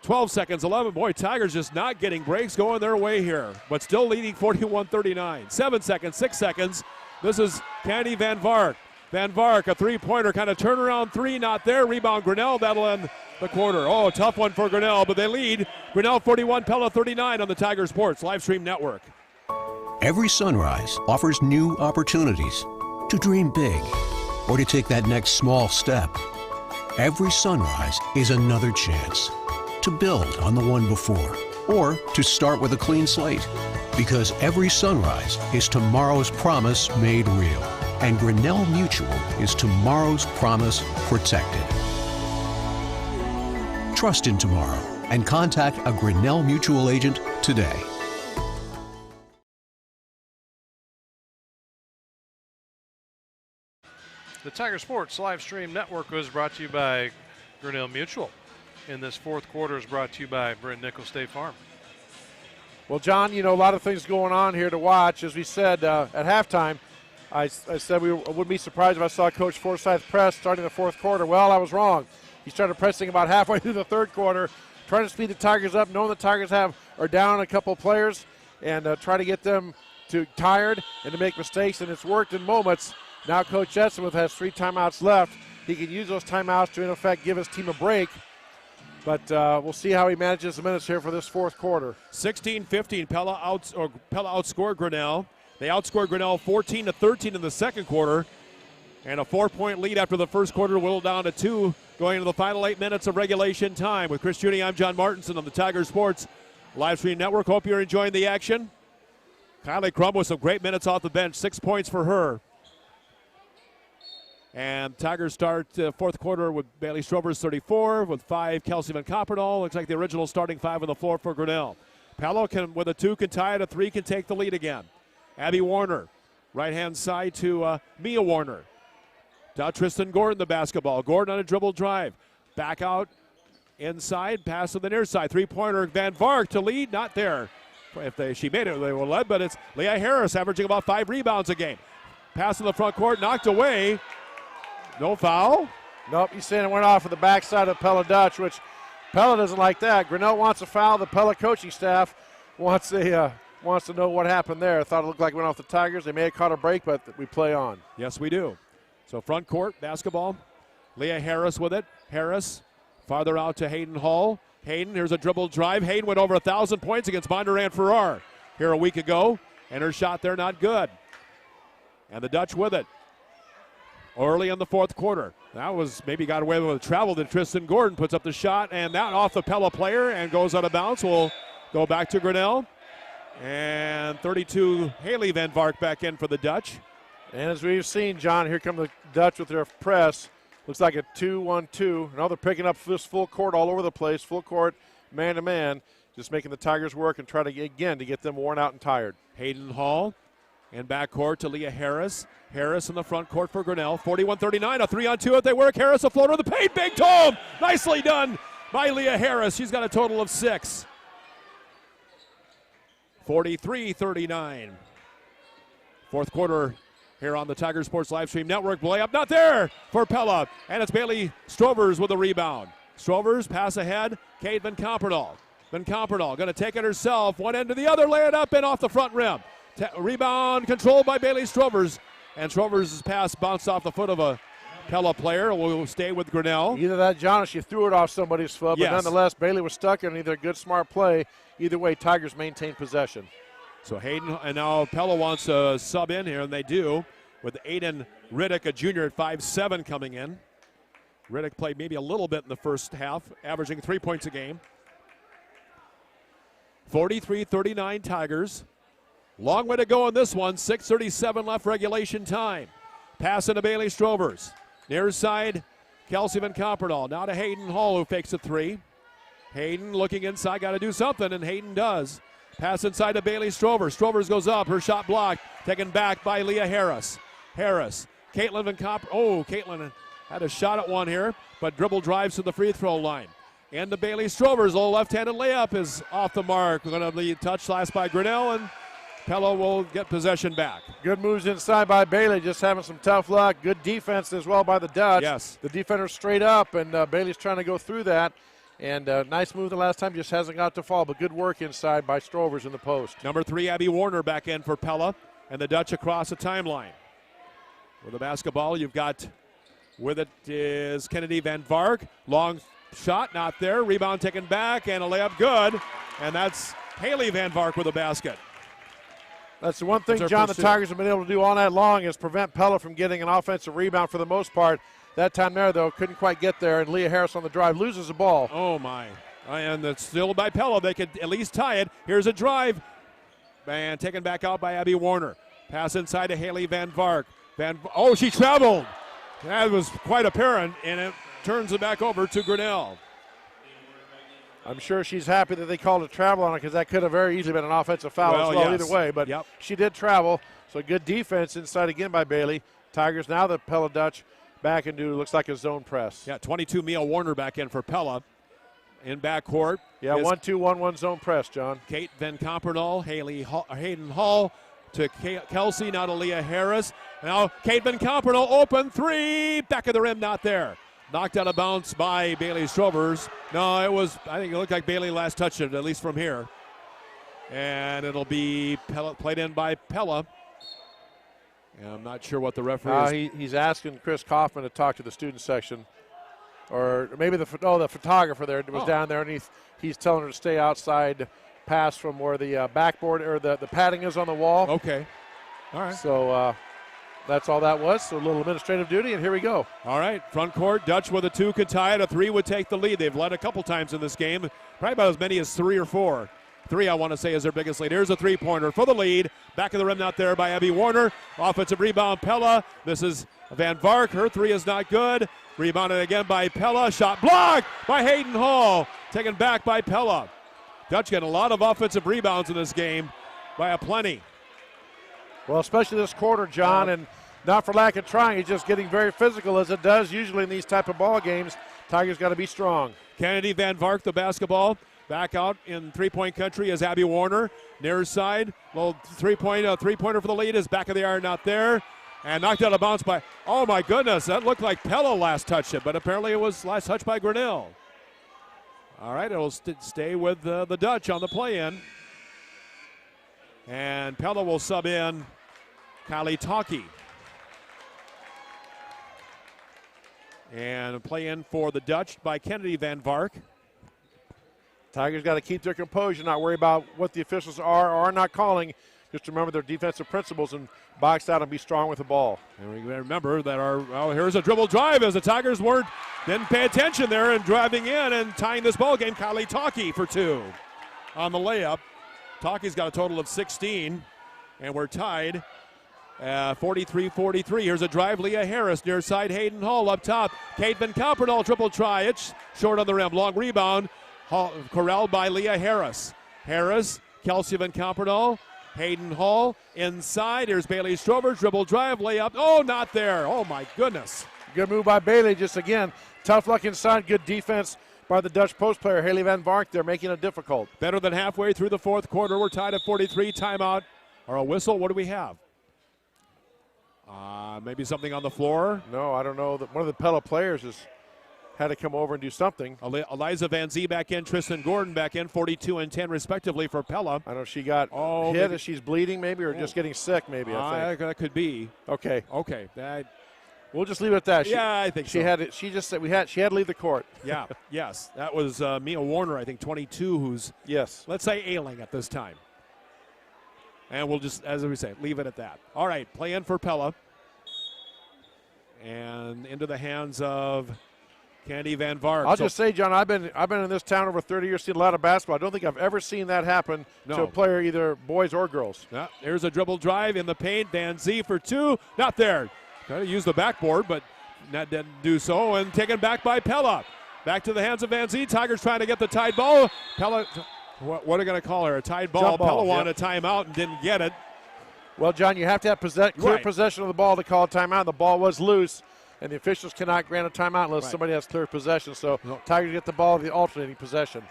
Speaker 9: 12 seconds, 11. Boy, Tigers just not getting breaks going their way here, but still leading 41-39. 7 seconds, 6 seconds. This is Candy Van Vark. Van Vark, a three-pointer, kind of turnaround three, not there. Rebound Grinnell, that'll end the quarter. Oh, tough one for Grinnell, but they lead. Grinnell 41, Pella 39 on the Tiger Sports Livestream Network.
Speaker 3: Every sunrise offers new opportunities to dream big or to take that next small step. Every sunrise is another chance to build on the one before or to start with a clean slate. Because every sunrise is tomorrow's promise made real. And Grinnell Mutual is tomorrow's promise protected. Trust in tomorrow and contact a Grinnell Mutual agent today.
Speaker 8: The Tiger Sports Livestream Network was brought to you by Grinnell Mutual. And this fourth quarter is brought to you by Brent Nickel State Farm.
Speaker 10: Well, John, you know, a lot of things going on here to watch. As we said at halftime, I said I wouldn't be surprised if I saw Coach Forsyth press starting the fourth quarter. Well, I was wrong. He started pressing about halfway through the third quarter, trying to speed the Tigers up, knowing the Tigers are down a couple of players, and try to get them tired and to make mistakes, and it's worked in moments. Now Coach Edson has 3 timeouts left. He can use those timeouts to, in effect, give his team a break. But we'll see how he manages the minutes here for this fourth quarter.
Speaker 9: 16-15, Pella outscored Grinnell. They outscored Grinnell 14-13 in the second quarter. And a 4-point lead after the first quarter whittled down to 2 going into the final 8 minutes of regulation time. With Chris Judy, I'm John Martinson on the Tiger Sports Livestream Network. Hope you're enjoying the action. Kylie Crum with some great minutes off the bench. 6 points for her. And Tigers start fourth quarter with Bailey Strovers 34, with 5 Kelsey Van Copperdal. Looks like the original starting 5 on the floor for Grinnell. Pella with a 2 can tie it, a 3 can take the lead again. Abby Warner, right-hand side to Mia Warner. Now Tristan Gordon the basketball. Gordon on a dribble drive. Back out inside, pass to the near side. Three-pointer, Van Vark to lead, not there. If she made it, they were led, but it's Leah Harris averaging about 5 rebounds a game. Pass in the front court, knocked away. No foul?
Speaker 10: Nope, he's saying it went off of the backside of Pella Dutch, which Pella doesn't like that. Grinnell wants a foul. The Pella coaching staff wants to know what happened there. Thought it looked like it went off the Tigers. They may have caught a break, but we play on.
Speaker 9: Yes, we do. So front court basketball. Leah Harris with it. Harris farther out to Hayden Hall. Hayden, here's a dribble drive. Hayden went over 1,000 points against Bondurant Farrar here a week ago, and her shot there not good. And the Dutch with it. Early in the fourth quarter. That was maybe got away with a travel to Tristan Gordon. Puts up the shot, and that off the Pella player and goes out of bounds. Will go back to Grinnell. And 32, Haley Van Vark back in for the Dutch.
Speaker 10: And as we've seen, John, here come the Dutch with their press. Looks like a 2-1-2. Now they're picking up this full court all over the place. Full court, man-to-man. Just making the Tigers work and try to, again, to get them worn out and tired.
Speaker 9: Hayden Hall and backcourt to Leah Harris. Harris in the front court for Grinnell. 41-39, a 3-on-2 if they work. Harris a floater in the paint. Big dome. Nicely done by Leah Harris. She's got a total of 6. 43-39. Fourth quarter here on the Tiger Sports Livestream Network. Layup not there for Pella. And it's Bailey Strovers with a rebound. Strovers pass ahead. Kate Van Compernal. Van Compernal going to take it herself. One end to the other. Lay it up and off the front rim. Rebound controlled by Bailey Strovers. And Strovers' pass bounced off the foot of a Pella player. Will stay with Grinnell.
Speaker 10: Either that, John, or she threw it off somebody's foot.
Speaker 9: Yes.
Speaker 10: But nonetheless, Bailey was stuck in either a good, smart play. Either way, Tigers maintain possession.
Speaker 9: So Hayden, and now Pella wants a sub in here, and they do, with Aiden Riddick, a junior at 5'7", coming in. Riddick played maybe a little bit in the first half, averaging 3 points a game. 43-39 Tigers. Long way to go in this one. 6:37 left regulation time. Pass into Bailey Strovers. Near side, Kelsey Van Compernal. Now to Hayden Hall, who fakes a three. Hayden looking inside, got to do something, and Hayden does. Pass inside to Bailey Strovers. Strovers goes up. Her shot blocked. Taken back by Leah Harris. Caitlin Van Compernal. Oh, Caitlin had a shot at one here, but dribble drives to the free throw line. And to Bailey Strovers. A left-handed layup is off the mark. We're going to lead touch last by Grinnell, and Pella will get possession back.
Speaker 10: Good moves inside by Bailey, just having some tough luck. Good defense as well by the Dutch.
Speaker 9: Yes.
Speaker 10: The defender's straight up, and Bailey's trying to go through that. And nice move the last time, just hasn't got to fall, but good work inside by Strovers in the post.
Speaker 9: Number 3, Abby Warner back in for Pella, and the Dutch across the timeline. With the basketball, you've got, with it is Kennedy Van Vark. Long shot, not there. Rebound taken back, and a layup good. And that's Haley Van Vark with a basket.
Speaker 10: That's the one thing, John, the Tigers have been able to do all night long is prevent Pella from getting an offensive rebound for the most part. That time there, though, couldn't quite get there, and Leah Harris on the drive loses the ball.
Speaker 9: Oh, my. And it's still by Pella. They could at least tie it. Here's a drive. And taken back out by Abby Warner. Pass inside to Haley Van Vark. Oh, she traveled. That was quite apparent, and it turns it back over to Grinnell.
Speaker 10: I'm sure she's happy that they called a travel on her because that could have very easily been an offensive foul as well,
Speaker 9: yes.
Speaker 10: Either way. But she did travel, so good defense inside again by Bailey. Tigers now the Pella Dutch back into looks like a zone press.
Speaker 9: Yeah, 22 Mia Warner back in for Pella. In backcourt.
Speaker 10: Yeah, 1-2-1-1 zone press, John.
Speaker 9: Kate Van Compernal, Hayden Hall to Kelsey, now to Leah Harris. Now Kate Van Compernal, open three, back of the rim, not there. Knocked out of bounds by Bailey Strovers. No, I think it looked like Bailey last touched it, at least from here. And it'll be played in by Pella. And I'm not sure what the referee is.
Speaker 10: He's asking Chris Kaufman to talk to the student section. Or maybe the photographer there was down there, and he's telling her to stay outside, pass from where the backboard or the padding is on the wall.
Speaker 9: Okay. All right.
Speaker 10: So that's all that was. So a little administrative duty, and here we go.
Speaker 9: All right, front court, Dutch with a 2 could tie it. A 3 would take the lead. They've led a couple times in this game, probably about as many as 3 or 4. 3, I want to say, is their biggest lead. Here's a three-pointer for the lead. Back of the rim out there by Abby Warner. Offensive rebound, Pella. This is Van Vark. Her 3 is not good. Rebounded again by Pella. Shot blocked by Hayden Hall. Taken back by Pella. Dutch getting a lot of offensive rebounds in this game by a plenty.
Speaker 10: Well, especially this quarter, John, and not for lack of trying. He's just getting very physical as it does usually in these type of ball games. Tigers got to be strong.
Speaker 9: Kennedy Van Vark, the basketball. Back out in three-point country is Abby Warner. Near side, little three-pointer for the lead is back of the iron, not there. And knocked out of bounds by, oh my goodness, that looked like Pella last touched it, but apparently it was last touched by Grinnell. All right, it'll stay with the Dutch on the play-in. And Pella will sub in Kylie Talkie. And play in for the Dutch by Kennedy Van Vark.
Speaker 10: Tigers got to keep their composure, not worry about what the officials are or are not calling. Just remember their defensive principles and box out and be strong with the ball.
Speaker 9: And we remember that here's a dribble drive as the Tigers didn't pay attention there and driving in and tying this ball game. Kylie Talkie for 2 on the layup. Talkie's got a total of 16, and we're tied 43-43. Here's a drive, Leah Harris near side, Hayden Hall up top. Kate Van Compernal triple try. It's short on the rim. Long rebound. Corralled by Leah Harris. Kelsey Van Compernal, Hayden Hall inside. Here's Bailey Strovers, dribble drive, layup. Oh, not there. Oh, my goodness.
Speaker 10: Good move by Bailey. Just again, tough luck inside, good defense by the Dutch post player, Haley Van Vark. They're making it difficult.
Speaker 9: Better than halfway through the fourth quarter. We're tied at 43. Timeout or a whistle. What do we have? Maybe something on the floor.
Speaker 10: No, I don't know. One of the Pella players has had to come over and do something.
Speaker 9: Eliza Van Zee back in, Tristan Gordon back in, 42 and 10 respectively for Pella.
Speaker 10: I know she got hit
Speaker 9: maybe.
Speaker 10: as she's bleeding maybe, or just getting sick maybe, I think.
Speaker 9: That could be.
Speaker 10: Okay. We'll just leave it at that.
Speaker 9: I think
Speaker 10: she
Speaker 9: so.
Speaker 10: had it. She just said she had to leave the court.
Speaker 9: Yeah, yes. That was Mia Warner, I think, 22, who's, let's say, ailing at this time. And we'll just, as we say, leave it at that. All right, play in for Pella. And into the hands of Candy Van Vark.
Speaker 10: I'll just say, John, I've been in this town over 30 years, seen a lot of basketball. I don't think I've ever seen that happen to a player, either boys or girls.
Speaker 9: There's a dribble drive in the paint. Van Zee for two. Not there. Trying to use the backboard, but that didn't do so. And taken back by Pella. Back to the hands of Van Zee. Tigers trying to get the tied ball. Pella, what are they going to call her? A tied ball.
Speaker 10: Jump ball.
Speaker 9: Pella wanted a timeout and didn't get it.
Speaker 10: Well, John, you have to have clear possession of the ball to call a timeout. The ball was loose, and the officials cannot grant a timeout unless somebody has clear possession. So Tigers get the ball of the alternating possession.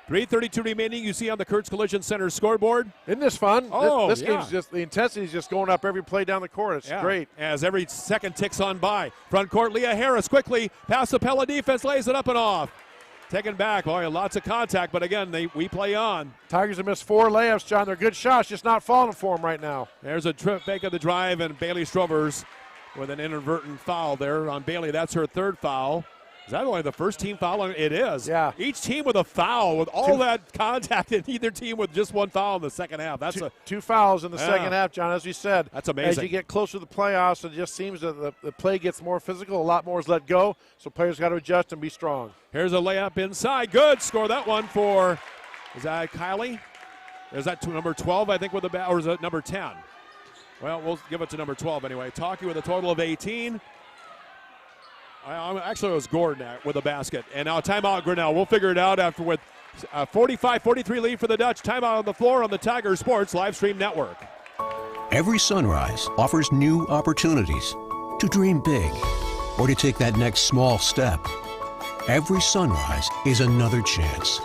Speaker 9: 3:32 remaining. You see on the Kurtz Collision Center scoreboard.
Speaker 10: Isn't this fun?
Speaker 9: Oh,
Speaker 10: this game's just, the intensity is just going up every play down the court. It's great.
Speaker 9: As every second ticks on by. Front court, Leah Harris quickly past the Pella defense, lays it up and off. Taken back. Boy, lots of contact, but again, we play on.
Speaker 10: Tigers have missed 4 layups, John. They're good shots, just not falling for them right now.
Speaker 9: There's a trip fake of the drive, and Bailey Strovers with an inadvertent foul there on Bailey. That's her third foul. Is that only the first team foul? It is.
Speaker 10: Yeah.
Speaker 9: Each team with a foul, with all that contact, and either team with just one foul in the second half. That's
Speaker 10: two fouls in the second half, John, as we said.
Speaker 9: That's amazing.
Speaker 10: As you get closer to the playoffs, it just seems that the play gets more physical. A lot more is let go, so players got to adjust and be strong.
Speaker 9: Here's a layup inside. Good. Score that one for, is that Kylie? Is that number 12, I think, with the bat, or is it number 10? Well, we'll give it to number 12 anyway. Talkie with a total of 18. Actually, it was Gordon with a basket. And now timeout, Grinnell. We'll figure it out after with a 45-43 lead for the Dutch. Timeout on the floor on the Tiger Sports Live Stream Network.
Speaker 3: Every sunrise offers new opportunities to dream big or to take that next small step. Every sunrise is another chance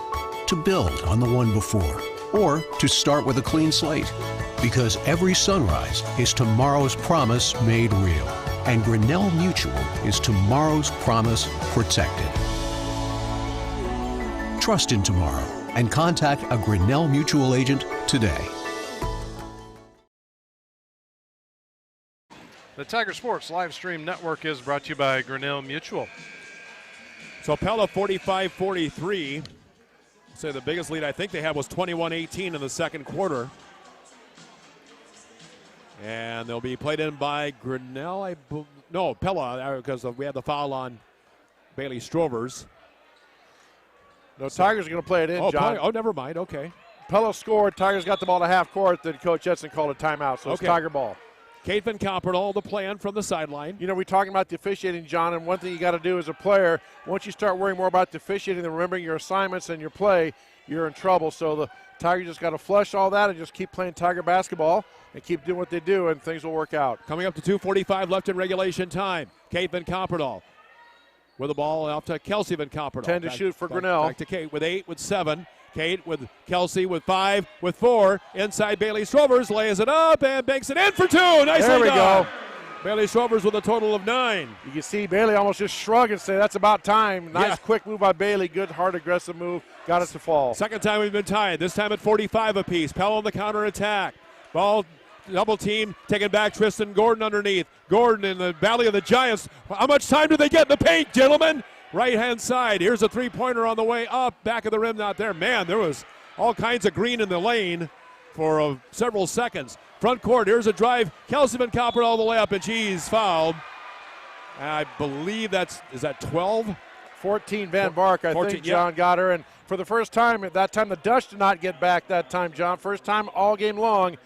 Speaker 3: to build on the one before or to start with a clean slate. Because every sunrise is tomorrow's promise made real. And Grinnell Mutual is tomorrow's promise protected. Trust in tomorrow and contact a Grinnell Mutual agent today.
Speaker 8: The Tiger Sports Live Stream Network is brought to you by Grinnell Mutual.
Speaker 9: So Pella 45-43. Say the biggest lead I think they had was 21-18 in the second quarter. And they'll be played in by Grinnell. Pella, because we had the foul on Bailey Strovers.
Speaker 10: No, Tigers are going to play it in, John.
Speaker 9: Never mind. Okay.
Speaker 10: Pella scored. Tigers got the ball to half court. Then Coach Edson called a timeout, so it's Tiger ball.
Speaker 9: Kate Van Kamperdahl, the plan from the sideline.
Speaker 10: You know, we're talking about the officiating, John, and one thing you got to do as a player, once you start worrying more about the officiating than remembering your assignments and your play, you're in trouble. So the Tigers just got to flush all that and just keep playing Tiger basketball and keep doing what they do, and things will work out.
Speaker 9: Coming up to 2:45 left in regulation time. Kate Van Kamperdahl with the ball out to Kelsey Van Kamperdahl.
Speaker 10: 10 to shoot for Grinnell.
Speaker 9: Back to Kate with 8, with 7. Kate with Kelsey with 5, with 4. Inside Bailey Strovers lays it up and banks it in for 2. Nicely
Speaker 10: there we
Speaker 9: done.
Speaker 10: go.
Speaker 9: Bailey Strovers with a total of 9.
Speaker 10: You can see Bailey almost just shrug and say, that's about time. Nice quick move by Bailey. Good, hard, aggressive move. Got it to fall.
Speaker 9: Second time we've been tied. This time at 45 apiece. Pella on the counter attack. Ball double team, taken back. Tristan Gordon underneath. Gordon in the Valley of the Giants. How much time do they get in the paint, gentlemen? Right-hand side. Here's a three-pointer on the way up. Back of the rim, not there. Man, there was all kinds of green in the lane for several seconds. Front court, here's a drive. Kelsey Van Kamperdahl the layup, and she's fouled. I believe is that 12?
Speaker 10: 14 Van Vark, I think John got her. And for the first time, at that time, the Dutch did not get back that time, John. First time all game long,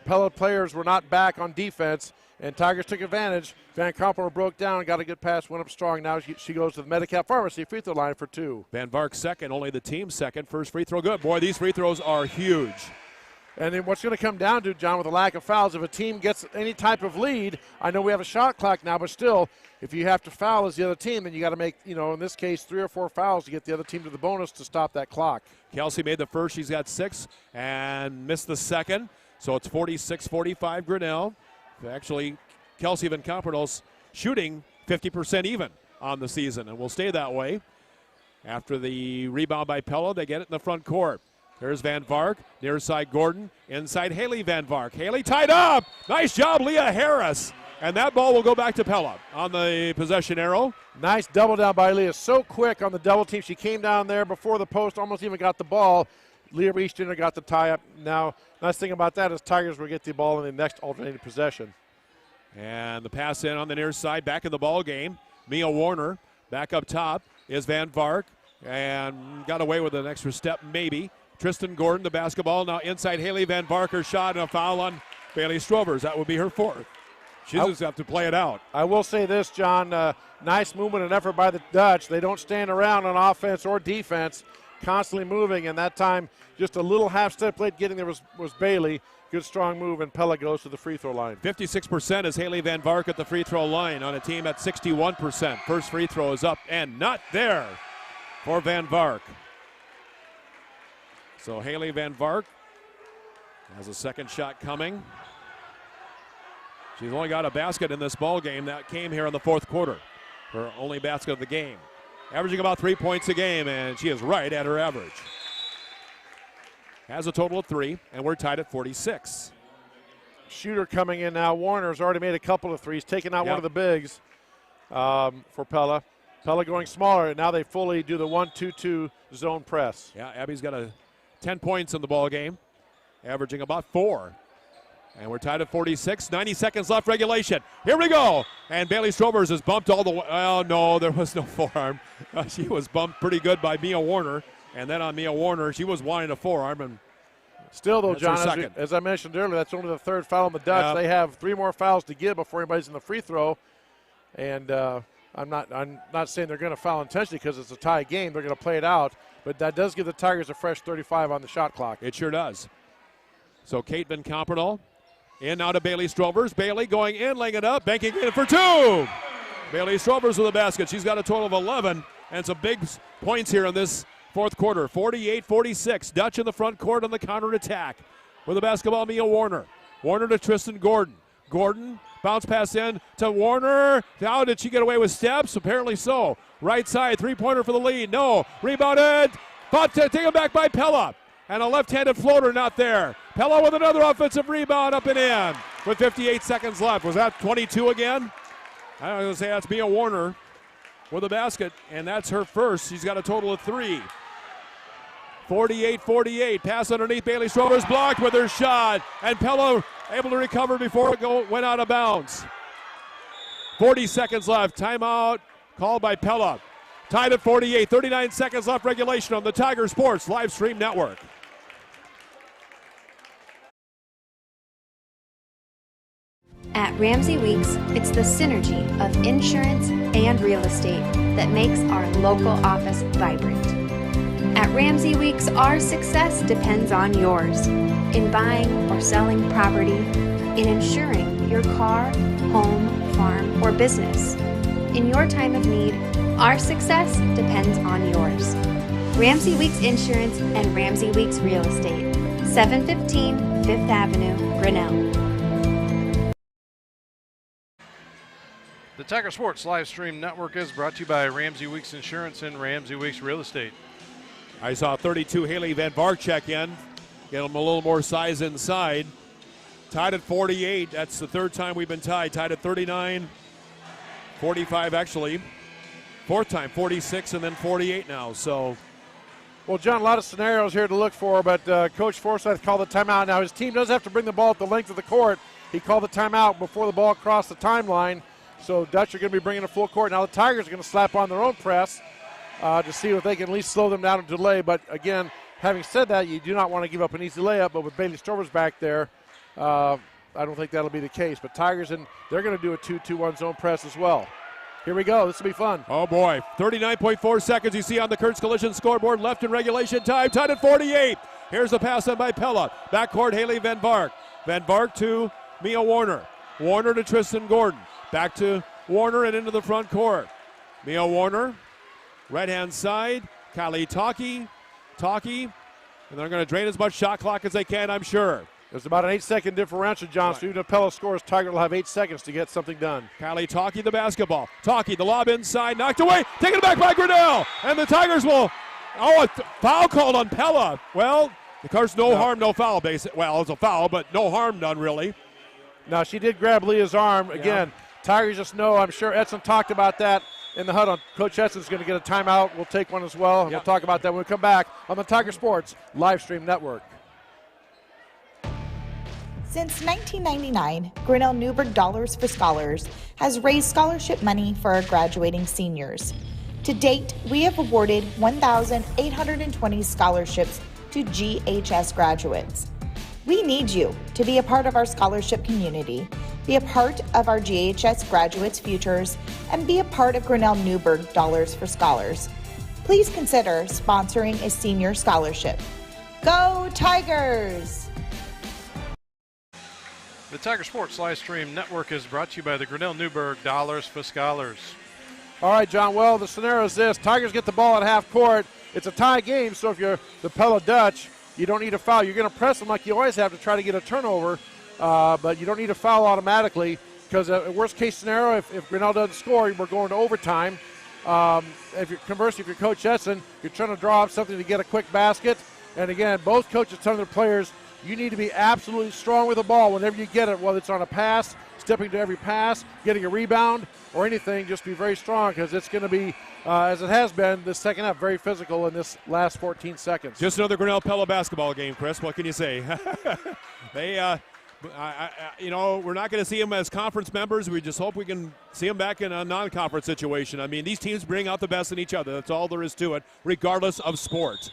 Speaker 10: Pella players were not back on defense, and Tigers took advantage. Van Kamperdahl broke down, got a good pass, went up strong. Now she goes to the Medicap Pharmacy free throw line for 2.
Speaker 9: Van Vark second, only the team second. First free throw good. Boy, these free throws are huge.
Speaker 10: And then what's going to come down to, John, with a lack of fouls, if a team gets any type of lead, I know we have a shot clock now, but still, if you have to foul as the other team, then you got to make, in this case, 3 or 4 fouls to get the other team to the bonus to stop that clock.
Speaker 9: Kelsey made the first. She's got 6 and missed the second. So it's 46-45 Grinnell. Actually, Kelsey Van Kamperno's shooting 50% even on the season and will stay that way. After the rebound by Pella, they get it in the front court. There's Van Vark, near side Gordon, inside Haley Van Vark. Haley tied up. Nice job, Leah Harris. And that ball will go back to Pella on the possession arrow.
Speaker 10: Nice double down by Leah. So quick on the double team. She came down there before the post, almost even got the ball. Leah reached in and got the tie up. Now, nice thing about that is Tigers will get the ball in the next alternating possession.
Speaker 9: And the pass in on the near side, back in the ball game. Mia Warner back up top is Van Vark, and got away with an extra step maybe. Tristan Gordon, the basketball, now inside Haley Van Vark, her shot, and a foul on Bailey Strovers. That would be her 4th. She'll just have to play it out.
Speaker 10: I will say this, John, nice movement and effort by the Dutch. They don't stand around on offense or defense, constantly moving, and that time just a little half step late getting there was Bailey. Good strong move, and Pella goes to the free throw line.
Speaker 9: 56% is Haley Van Vark at the free throw line on a team at 61%. First free throw is up and not there for Van Vark. So Haley Van Vark has a second shot coming. She's only got a basket in this ball game that came here in the 4th quarter. Her only basket of the game. Averaging about 3 points a game, and she is right at her average. Has a total of 3, and we're tied at 46.
Speaker 10: Shooter coming in now. Warner's already made a couple of threes, taking out one of the bigs for Pella. Pella going smaller, and now they fully do the 1-2-2 zone press.
Speaker 9: Yeah, Abby's got 10 points in the ball game, averaging about 4. And we're tied at 46. 90 seconds left, regulation. Here we go. And Bailey Strovers is bumped all the way. Oh, no, there was no forearm. She was bumped pretty good by Mia Warner. And then on Mia Warner, she was wanting a forearm. And
Speaker 10: still, though, John, as I mentioned earlier, that's only the 3rd foul on the Dutch. They have 3 more fouls to give before anybody's in the free throw. And I'm not saying they're going to foul intentionally because it's a tie game. They're going to play it out. But that does give the Tigers a fresh 35 on the shot clock.
Speaker 9: It sure does. So Kate Van Kamperno in now to Bailey Strovers. Bailey going in, laying it up, banking in for 2. Bailey Strovers with a basket. She's got a total of 11 and some big points here in this 4th quarter. 48-46. Dutch in the front court on the counter attack. With the basketball, Mia Warner. Warner to Tristan Gordon. Gordon, bounce pass in to Warner. How did she get away with steps? Apparently so. Right side, 3-pointer for the lead. No. Rebounded. But taken back by Pella. And a left-handed floater not there. Pella with another offensive rebound up and in with 58 seconds left. Was that 22 again? I was going to say that's Mia Warner with a basket, and that's her first. She's got a total of 3. 48-48. Pass underneath. Bailey Strovers blocked with her shot, and Pella able to recover before it went out of bounds. 40 seconds left. Timeout called by Pella. Tied at 48. 39 seconds left regulation on the Tiger Sports Live Stream Network.
Speaker 5: At Ramsey Weeks, it's the synergy of insurance and real estate that makes our local office vibrant. At Ramsey Weeks, our success depends on yours in buying or selling property, in insuring your car, home, farm, or business. In your time of need, our success depends on yours. Ramsey Weeks Insurance and Ramsey Weeks Real Estate, 715 Fifth Avenue, Grinnell.
Speaker 8: The Tiger Sports Live Stream Network is brought to you by Ramsey Weeks Insurance and Ramsey Weeks Real Estate.
Speaker 9: I saw 32 Haley Van Vark check in. Get them a little more size inside. Tied at 48. That's the 3rd time we've been tied. Tied at 39. 45 actually. 4th time, 46 and then 48 now. So,
Speaker 10: well, John, a lot of scenarios here to look for, but Coach Forsyth called the timeout. Now his team does have to bring the ball at the length of the court. He called the timeout before the ball crossed the timeline. So Dutch are going to be bringing a full court. Now the Tigers are going to slap on their own press to see if they can at least slow them down and delay. But again, having said that, you do not want to give up an easy layup. But with Bailey Strovers back there, I don't think that'll be the case. But Tigers, they're going to do a 2-2-1 zone press as well. Here we go. This will be fun.
Speaker 9: Oh, boy. 39.4 seconds you see on the Kurtz Collision scoreboard. Left in regulation time. Tied at 48. Here's the pass in by Pella. Backcourt, Haley Van Vark. Van Vark to Mia Warner. Warner to Tristan Gordon. Back to Warner and into the front court. Mia Warner, right-hand side. Kylie Talkie. And they're going to drain as much shot clock as they can, I'm sure.
Speaker 10: There's about an 8-second differential, John. So even if Pella scores, Tiger will have 8 seconds to get something done.
Speaker 9: Kylie Talkie the basketball. Talkie, the lob inside, knocked away, taken it back by Grinnell. And the Tigers will, a foul called on Pella. Well, of course, no harm, no foul. Well, it's a foul, but no harm done, really.
Speaker 10: Now, she did grab Leah's arm. Again, Tigers just know, I'm sure Edson talked about that in the huddle. Coach Edson's going to get a timeout. We'll take one as well. We'll talk about that when we come back on the Tiger Sports Live Stream Network.
Speaker 6: Since 1999, Grinnell Newberg Dollars for Scholars has raised scholarship money for our graduating seniors. To date, we have awarded 1,820 scholarships to GHS graduates. We need you to be a part of our scholarship community, be a part of our GHS graduates' futures, and be a part of Grinnell Newberg Dollars for Scholars. Please consider sponsoring a senior scholarship. Go Tigers!
Speaker 8: The Tiger Sports Live Stream Network is brought to you by the Grinnell Newberg Dollars for Scholars.
Speaker 10: All right, John. Well, the scenario is this. Tigers get the ball at half court. It's a tie game, so if you're the Pella Dutch, you don't need a foul. You're going to press them like you always have to try to get a turnover, but you don't need a foul automatically because worst case scenario, if Grinnell doesn't score, we're going to overtime. Conversely, if you're Coach Edson, you're trying to draw up something to get a quick basket. And again, both coaches telling their players, you need to be absolutely strong with the ball whenever you get it, whether it's on a pass, stepping to every pass, getting a rebound, or anything. Just be very strong because it's going to be, as it has been, the second half, very physical in this last 14 seconds.
Speaker 9: Just another Grinnell Pella basketball game, Chris. What can you say? We're not going to see them as conference members. We just hope we can see them back in a non-conference situation. I mean, these teams bring out the best in each other. That's all there is to it, regardless of sport.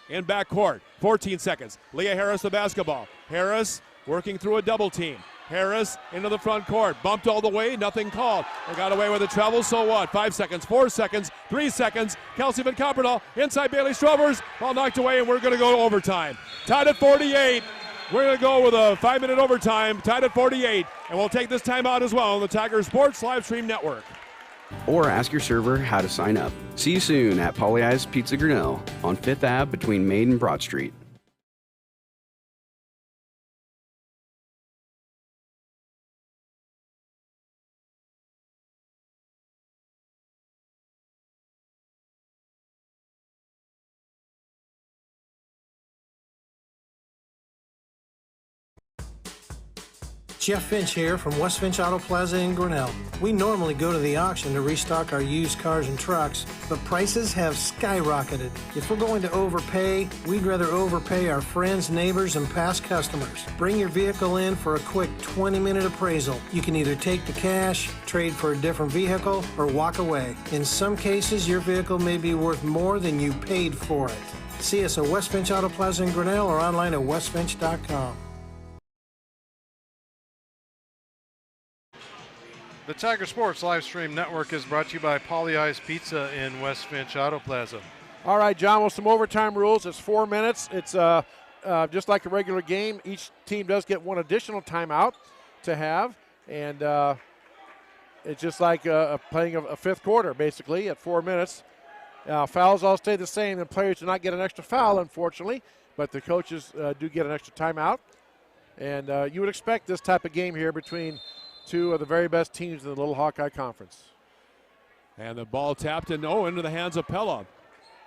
Speaker 9: In backcourt, 14 seconds. Leah Harris the basketball. Harris working through a double team. Harris into the front court. Bumped all the way, nothing called. They got away with the travel, so what? 5 seconds, 4 seconds, 3 seconds. Kelsey Van Copperdal inside Bailey Strovers. Ball knocked away, and we're going to go to overtime. Tied at 48. We're going to go with a 5-minute overtime, tied at 48. And we'll take this timeout as well on the Tiger Sports Live Stream Network.
Speaker 2: Or ask your server how to sign up. See you soon at Polly's Pizza Grinnell on 5th Ave between Main and Broad Street.
Speaker 4: Jeff Finch here from West Finch Auto Plaza in Grinnell. We normally go to the auction to restock our used cars and trucks, but prices have skyrocketed. If we're going to overpay, we'd rather overpay our friends, neighbors, and past customers. Bring your vehicle in for a quick 20-minute appraisal. You can either take the cash, trade for a different vehicle, or walk away. In some cases, your vehicle may be worth more than you paid for it. See us at West Finch Auto Plaza in Grinnell or online at westfinch.com.
Speaker 8: The Tiger Sports Live Stream Network is brought to you by Polly's Pizza in West Finch Auto Plaza.
Speaker 10: All right, John, well, some overtime rules. It's 4 minutes. It's just like a regular game. Each team does get one additional timeout to have, and it's just like playing a fifth quarter, basically, at 4 minutes. Fouls all stay the same. The players do not get an extra foul, unfortunately, but the coaches do get an extra timeout. And you would expect this type of game here between two of the very best teams in the Little Hawkeye Conference.
Speaker 9: And the ball tapped into the hands of Pella.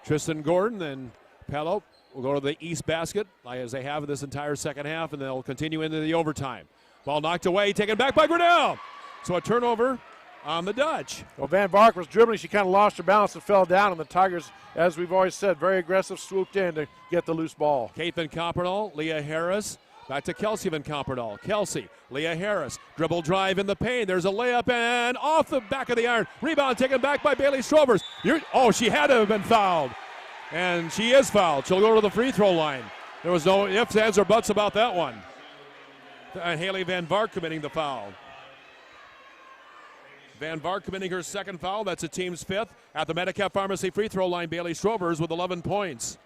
Speaker 9: Tristan Gordon and Pella will go to the east basket, as they have in this entire second half, and they'll continue into the overtime. Ball knocked away, taken back by Grinnell. So a turnover on the Dutch.
Speaker 10: Well, Van Vark was dribbling. She kind of lost her balance and fell down, and the Tigers, as we've always said, very aggressive, swooped in to get the loose ball.
Speaker 9: Kate Van Copperdal, Leah Harris. Back to Kelsey Van Copperdal. Kelsey, Leah Harris, dribble drive in the paint. There's a layup and off the back of the iron. Rebound taken back by Bailey Strovers. She had to have been fouled. And she is fouled. She'll go to the free throw line. There was no ifs, ands, or buts about that one. And Haley Van Vark committing the foul. Van Vark committing her second foul. That's the team's fifth. At the Medicap Pharmacy free throw line, Bailey Strovers with 11 points.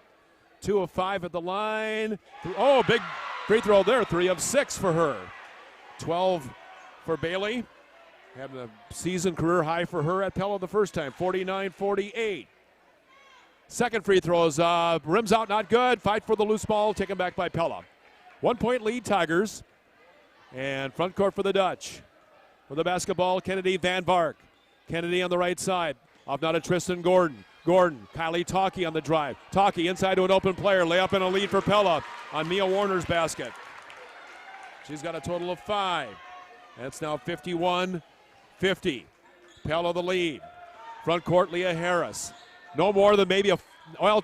Speaker 9: 2 of 5 at the line. Oh, big free throw there. 3 of 6 for her. 12 for Bailey. Having a season career high for her at Pella the first time. 49-48. Second free throw is rims out, not good. Fight for the loose ball, taken back by Pella. 1 point lead, Tigers. And front court for the Dutch. For the basketball, Kennedy Van Vark. Kennedy on the right side. Off now to Tristan Gordon. Gordon, Kylie Talkie on the drive. Talkie inside to an open player. Layup and a lead for Pella on Mia Warner's basket. She's got a total of 5. That's now 51-50. Pella the lead. Front court, Leah Harris. No more than maybe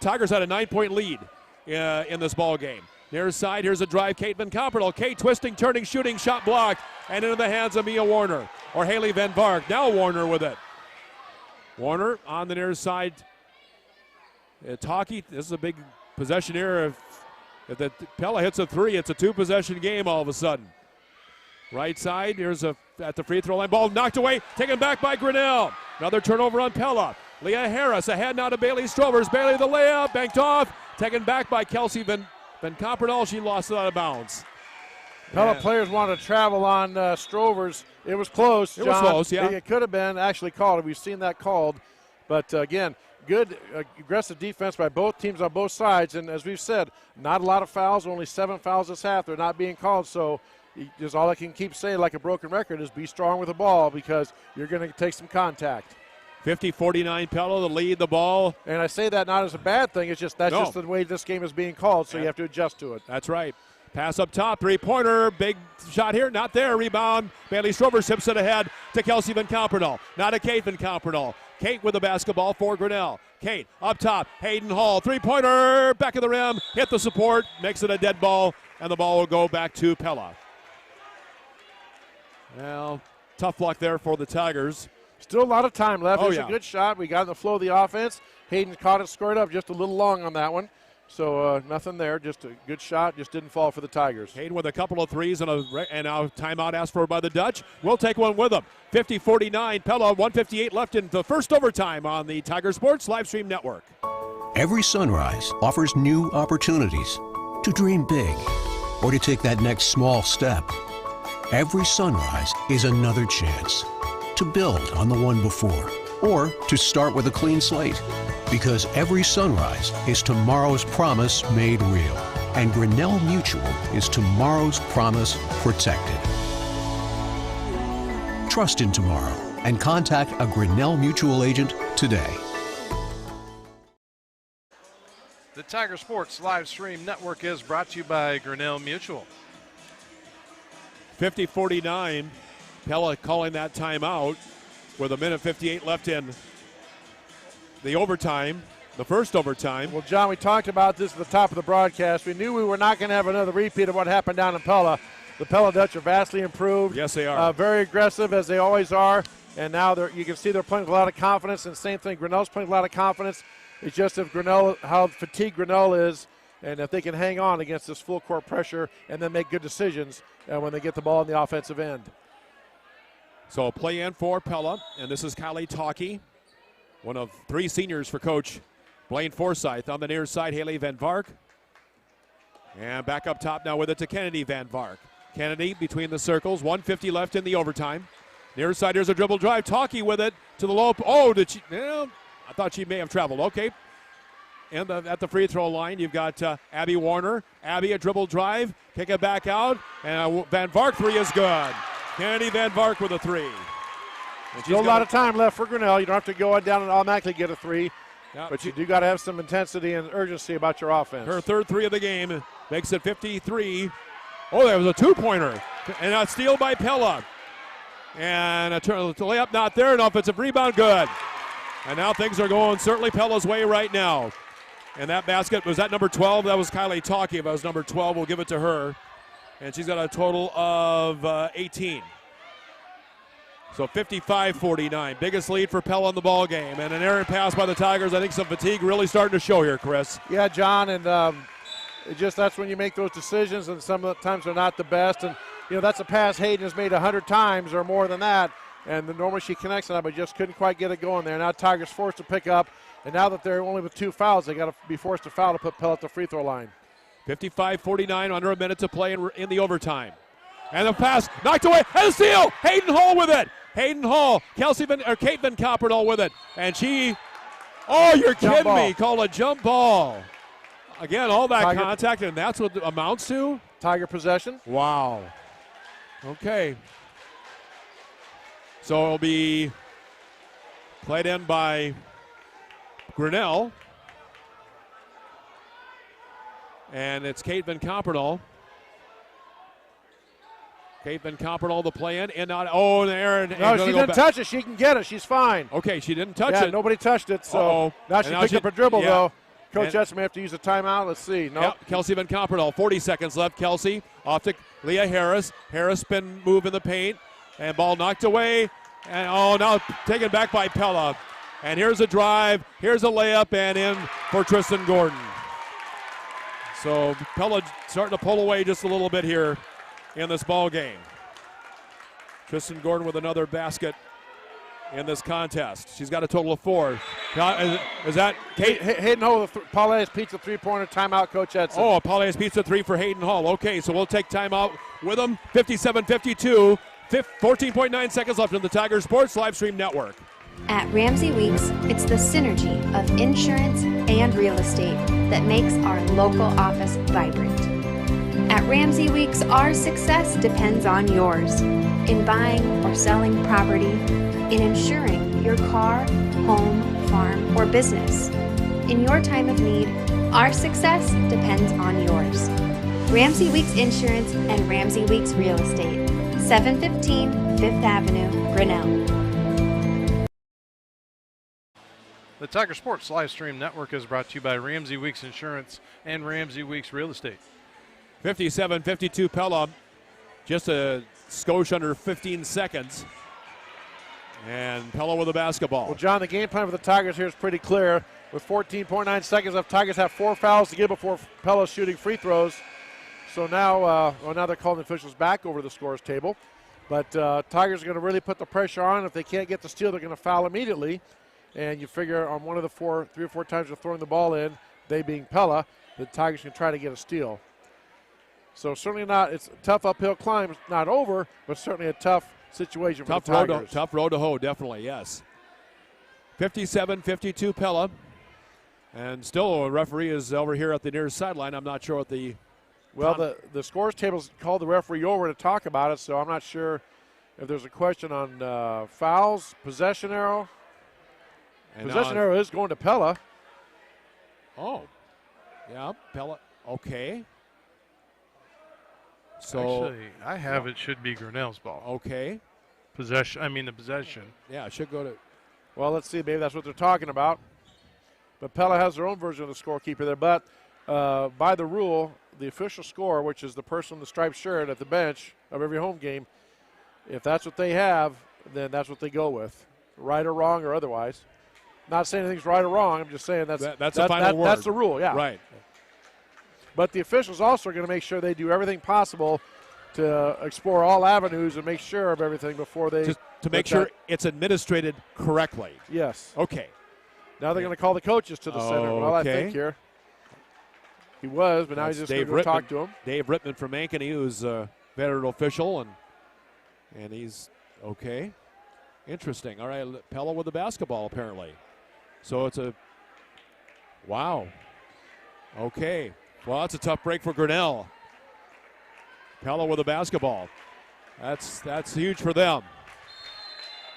Speaker 9: Tigers had a 9-point lead in this ball game. Near side, here's a drive, Kate Van Kamperl. Kate twisting, turning, shooting, shot blocked, and into the hands of Mia Warner, or Haley Van Vark. Now Warner with it. Warner on the near side. Talkie, this is a big possession here. If the Pella hits a 3, it's a 2-possession game all of a sudden. Right side, here's at the free throw line. Ball knocked away, taken back by Grinnell. Another turnover on Pella. Leah Harris ahead now to Bailey Strovers. Bailey the layup, banked off, taken back by Kelsey Van Kamperl. She lost it out of bounds.
Speaker 10: Pella players wanted to travel on Strovers. It was close, John.
Speaker 9: It was close, yeah.
Speaker 10: It could have been actually called. We've seen that called. But, again, good aggressive defense by both teams on both sides. And as we've said, not a lot of fouls, only 7 fouls this half. They're not being called. So just all I can keep saying like a broken record is be strong with the ball because you're going to take some contact.
Speaker 9: 50-49 Pella, the lead, the ball.
Speaker 10: And I say that not as a bad thing. It's just just the way this game is being called, so you have to adjust to it.
Speaker 9: That's right. Pass up top, three-pointer, big shot here, not there. Rebound, Bailey Strovers tips it ahead to Kelsey Van Kamperl. Now to Kate Van Kamperl. Kate with the basketball for Grinnell. Kate up top, Hayden Hall, three-pointer, back of the rim, hit the support, makes it a dead ball, and the ball will go back to Pella. Well, tough luck there for the Tigers.
Speaker 10: Still a lot of time left.
Speaker 9: Oh,
Speaker 10: It's a good shot. We got in the flow of the offense. Hayden caught it, squared up just a little long on that one. So nothing there, just a good shot, just didn't fall for the Tigers.
Speaker 9: Hayden with a couple of threes and now timeout asked for by the Dutch. We'll take one with them. 50-49, Pella, 1:58 left in the first overtime on the Tiger Sports Livestream Network.
Speaker 3: Every sunrise offers new opportunities to dream big or to take that next small step. Every sunrise is another chance to build on the one before or to start with a clean slate. Because every sunrise is tomorrow's promise made real. And Grinnell Mutual is tomorrow's promise protected. Trust in tomorrow and contact a Grinnell Mutual agent today.
Speaker 8: The Tiger Sports Live Stream Network is brought to you by Grinnell Mutual.
Speaker 9: 50-49, Pella calling that timeout with 1:58 left in the overtime, the first overtime.
Speaker 10: Well, John, we talked about this at the top of the broadcast. We knew we were not going to have another repeat of what happened down in Pella. The Pella Dutch are vastly improved.
Speaker 9: Yes, they are.
Speaker 10: Very aggressive, as they always are. And now you can see they're playing with a lot of confidence. And same thing, Grinnell's playing with a lot of confidence. It's just how fatigued Grinnell is, and if they can hang on against this full court pressure and then make good decisions when they get the ball in the offensive end.
Speaker 9: So a play in for Pella, and this is Kylie Talkie, one of 3 seniors for Coach Blaine Forsyth. On the near side, Haley Van Vark. And back up top now with it to Kennedy Van Vark. Kennedy between the circles, 1:50 left in the overtime. Near side, here's a dribble drive. Talkie with it to the low. Oh, did she? Yeah, I thought she may have traveled. Okay. And at the free throw line, you've got Abby Warner. Abby, a dribble drive. Kick it back out. And Van Vark 3 is good. Kennedy Van Vark with a 3.
Speaker 10: Still a lot of time left for Grinnell. You don't have to go down and automatically get a 3. Yep. But you do got to have some intensity and urgency about your offense.
Speaker 9: Her third 3 of the game makes it 53. Oh, there was a 2-pointer. And a steal by Pella. And a layup not there. An offensive rebound, good. And now things are going certainly Pella's way right now. And that basket, was that number 12? That was Kylie Talkie. If that was number 12, we'll give it to her. And she's got a total of 18. So 55-49. Biggest lead for Pella in the ball game. And an errant pass by the Tigers. I think some fatigue really starting to show here, Chris.
Speaker 10: Yeah, John, and that's when you make those decisions, and sometimes they're not the best. And, that's a pass Hayden has made 100 times or more than that. and normally she connects on that, but just couldn't quite get it going there. Now Tigers forced to pick up, and now that they're only with 2 fouls, they got to be forced to foul to put Pella at the free throw line.
Speaker 9: 55-49, under a minute to play in the overtime. And the pass knocked away, and a steal! Hayden Hall with it! Hayden Hall, Kate Van Coppernol with it. And she, oh, you're kidding me, called a jump ball. Again, all that contact, and that's what it amounts to?
Speaker 10: Tiger possession.
Speaker 9: Wow. Okay. So it'll be played in by Grinnell. And it's Kate Van Coppernol. Kate Van Coppernol the play in, and not, oh, there.
Speaker 10: No, she didn't touch it. She can get it. She's fine.
Speaker 9: Okay, she didn't touch it.
Speaker 10: Nobody touched it, so now she picked up her dribble, though. Coach Etz may have to use a timeout. Let's see. Nope.
Speaker 9: Yep, Kelsey Van Coppernol, 40 seconds left. Kelsey off to Leah Harris. Harris spin move in the paint, and ball knocked away. And, now taken back by Pella. And here's a drive. Here's a layup, and in for Tristan Gordon. So Pella starting to pull away just a little bit here in this ball game. Tristan Gordon with another basket in this contest. She's got a total of 4. Is that Kate?
Speaker 10: Hayden Hall with Paula's Pizza three-pointer timeout, Coach Edson.
Speaker 9: Oh, Paula's Pizza 3 for Hayden Hall. Okay, so we'll take timeout with them. 57-52. 14.9 seconds left in the Tiger Sports Livestream Network.
Speaker 5: At Ramsey Weeks, it's the synergy of insurance and real estate that makes our local office vibrant. At Ramsey Weeks, our success depends on yours in buying or selling property, in insuring your car, home, farm, or business. In your time of need, our success depends on yours. Ramsey Weeks Insurance and Ramsey Weeks Real Estate, 715 Fifth Avenue, Grinnell.
Speaker 8: The Tiger Sports Livestream Network is brought to you by Ramsey Weeks Insurance and Ramsey Weeks Real Estate.
Speaker 9: 57-52 Pella, just a skosh under 15 seconds. And Pella with the basketball.
Speaker 10: Well, John, the game plan for the Tigers here is pretty clear. With 14.9 seconds left, Tigers have 4 fouls to give before Pella's shooting free throws. So now, now they're calling the officials back over the scores table. But Tigers are going to really put the pressure on. If they can't get the steal, they're going to foul immediately. And you figure on one of the 3 or 4 times they're throwing the ball in, they being Pella, the Tigers can try to get a steal. So certainly not, it's a tough uphill climb. It's not over, but certainly a tough situation for the Tigers.
Speaker 9: Tough road to hoe, definitely, yes. 57-52 Pella. And still a referee is over here at the near sideline. I'm not sure what the...
Speaker 10: Well, the scores table's called the referee over to talk about it, so I'm not sure if there's a question on fouls, possession arrow. And possession arrow is going to Pella.
Speaker 9: Oh, yeah, Pella. Okay. So
Speaker 8: actually, I have it should be Grinnell's ball.
Speaker 9: Okay.
Speaker 8: The possession.
Speaker 9: Yeah, it should go to.
Speaker 10: Well, let's see. Maybe that's what they're talking about. But Pella has their own version of the scorekeeper there. But by the rule, the official score, which is the person in the striped shirt at the bench of every home game, if that's what they have, then that's what they go with, right or wrong or otherwise. Not saying anything's right or wrong. I'm just saying that's
Speaker 9: the final word.
Speaker 10: That's the rule, yeah.
Speaker 9: Right.
Speaker 10: But the officials also are going to make sure they do everything possible to explore all avenues and make sure of everything before they...
Speaker 9: To make sure it's administrated correctly.
Speaker 10: Yes.
Speaker 9: Okay.
Speaker 10: Now they're going to call the coaches to the center. Well, I think here. He was, but now he's just going to go talk to him.
Speaker 9: Dave Rittman from Ankeny, who's a veteran official, and he's okay. Interesting. All right, Pella with the basketball, apparently. So it's a... Wow. Okay. Well, that's a tough break for Grinnell. Pella with the basketball. That's huge for them.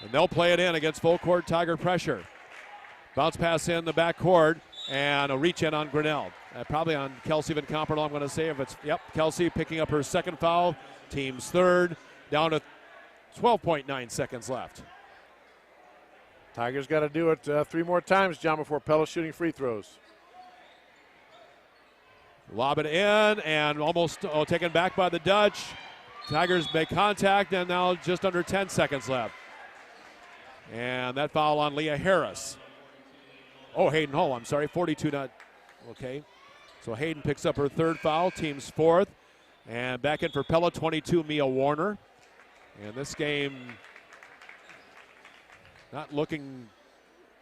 Speaker 9: And they'll play it in against full court Tiger pressure. Bounce pass in the back court and a reach in on Grinnell. Probably on Kelsey Van Coppernol, I'm going to say. Kelsey picking up her second foul. Team's third. Down to 12.9 seconds left.
Speaker 10: Tigers got to do it 3 more times, John, before Pella shooting free throws.
Speaker 9: Lob it in and almost taken back by the Dutch. Tigers make contact and now just under 10 seconds left. And that foul on Leah Harris. Oh, Hayden Hall, I'm sorry, 42 not. Okay. So Hayden picks up her third foul, team's fourth. And back in for Pella, 22, Mia Warner. And this game not looking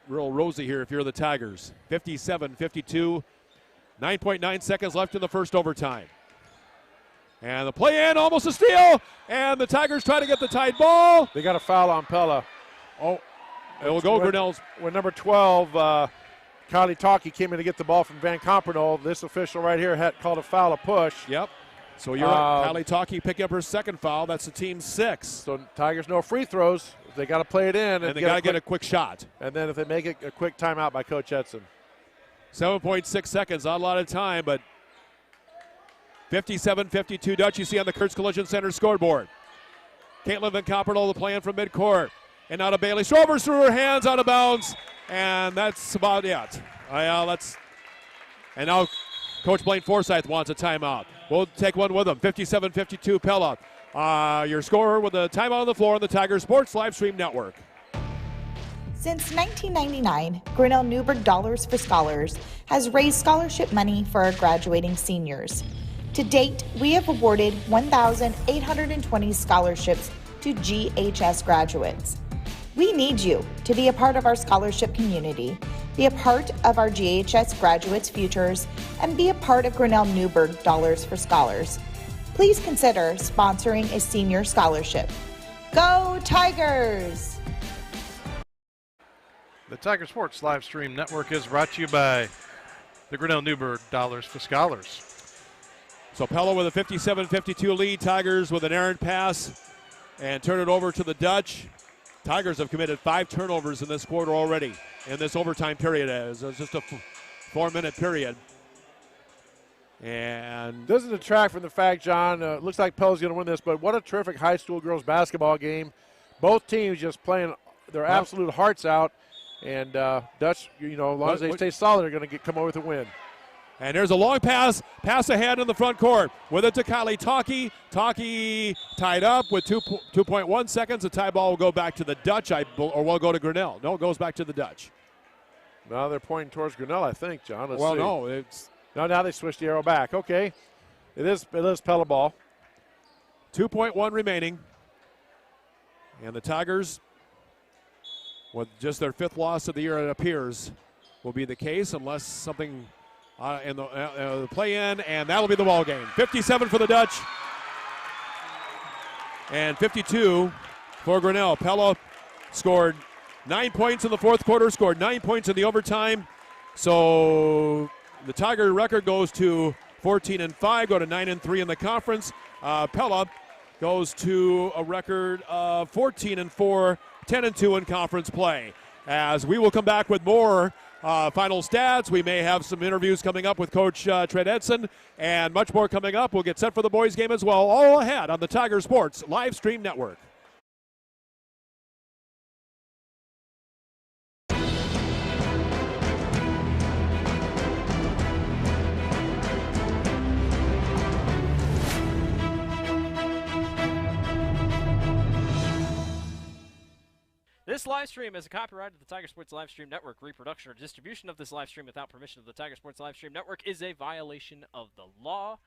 Speaker 9: real rosy here if you're the Tigers. 57-52, 9.9 seconds left in the first overtime. And the play in, almost a steal, and the Tigers try to get the tied ball.
Speaker 10: They got a foul on Pella.
Speaker 9: Oh, it will go Grinnell's.
Speaker 10: When number 12, Kylie Talkie came in to get the ball from Van Compernoll, this official right here had called a foul, a push.
Speaker 9: Yep. So you're right. Kylie Talkie picking up her second foul. That's the team's 6th.
Speaker 10: So Tigers no free throws. They got to play it in.
Speaker 9: And they got to get a quick shot.
Speaker 10: And then if they make it, a quick timeout by Coach Edson.
Speaker 9: 7.6 seconds, not a lot of time, but 57-52 Dutch. You see on the Kurtz Collision Center scoreboard. Caitlin Van Compernoll, the play in from midcourt. And now to Bailey. Strovers through her hands, out of bounds. And that's about it. And now Coach Blaine Forsyth wants a timeout. We'll take one with him. 57-52 Pella. Your scorer with a timeout on the floor on the Tiger Sports Live Stream Network.
Speaker 6: Since 1999, Grinnell Newberg Dollars for Scholars has raised scholarship money for our graduating seniors. To date, we have awarded 1,820 scholarships to GHS graduates. We need you to be a part of our scholarship community, be a part of our GHS graduates' futures, and be a part of Grinnell Newberg Dollars for Scholars. Please consider sponsoring a senior scholarship. Go Tigers!
Speaker 8: The Tiger Sports Live Stream Network is brought to you by the Grinnell Newberg Dollars for Scholars.
Speaker 9: So Pella with a 57-52 lead. Tigers with an errant pass and turn it over to the Dutch. Tigers have committed 5 turnovers in this quarter already in this overtime period. It's just a 4-minute period. And
Speaker 10: doesn't detract from the fact, John, looks like Pella's going to win this, but what a terrific high school girls basketball game. Both teams just playing their absolute hearts out. And Dutch, as long as they stay solid, they're going to come away with a win.
Speaker 9: And there's a long pass ahead in the front court. With it to Kylie Talkie. Talkie tied up with 2.1 seconds. The tie ball will go back to the Dutch, or will go to Grinnell. No, it goes back to the Dutch.
Speaker 10: Now they're pointing towards Grinnell, I think, John. Let's see.
Speaker 9: No, it's
Speaker 10: now they switched the arrow back. Okay, it is Pella ball.
Speaker 9: 2.1 remaining, and the Tigers, with just their 5th loss of the year, it appears, will be the case unless something. In the play-in, and that'll be the ball game. 57 for the Dutch, and 52 for Grinnell. Pella scored 9 points in the fourth quarter, scored 9 points in the overtime. So the Tiger record goes to 14-5, go to 9-3 in the conference. Pella goes to a record of 14-4, 10-2 in conference play. As we will come back with more final stats. We may have some interviews coming up with Coach Trent Edson and much more coming up. We'll get set for the boys game as well, all ahead on the Tiger Sports Live Stream Network.
Speaker 1: This live stream is a copyright of the Tiger Sports Live Stream Network. Reproduction or distribution of this live stream without permission of the Tiger Sports Live Stream Network is a violation of the law.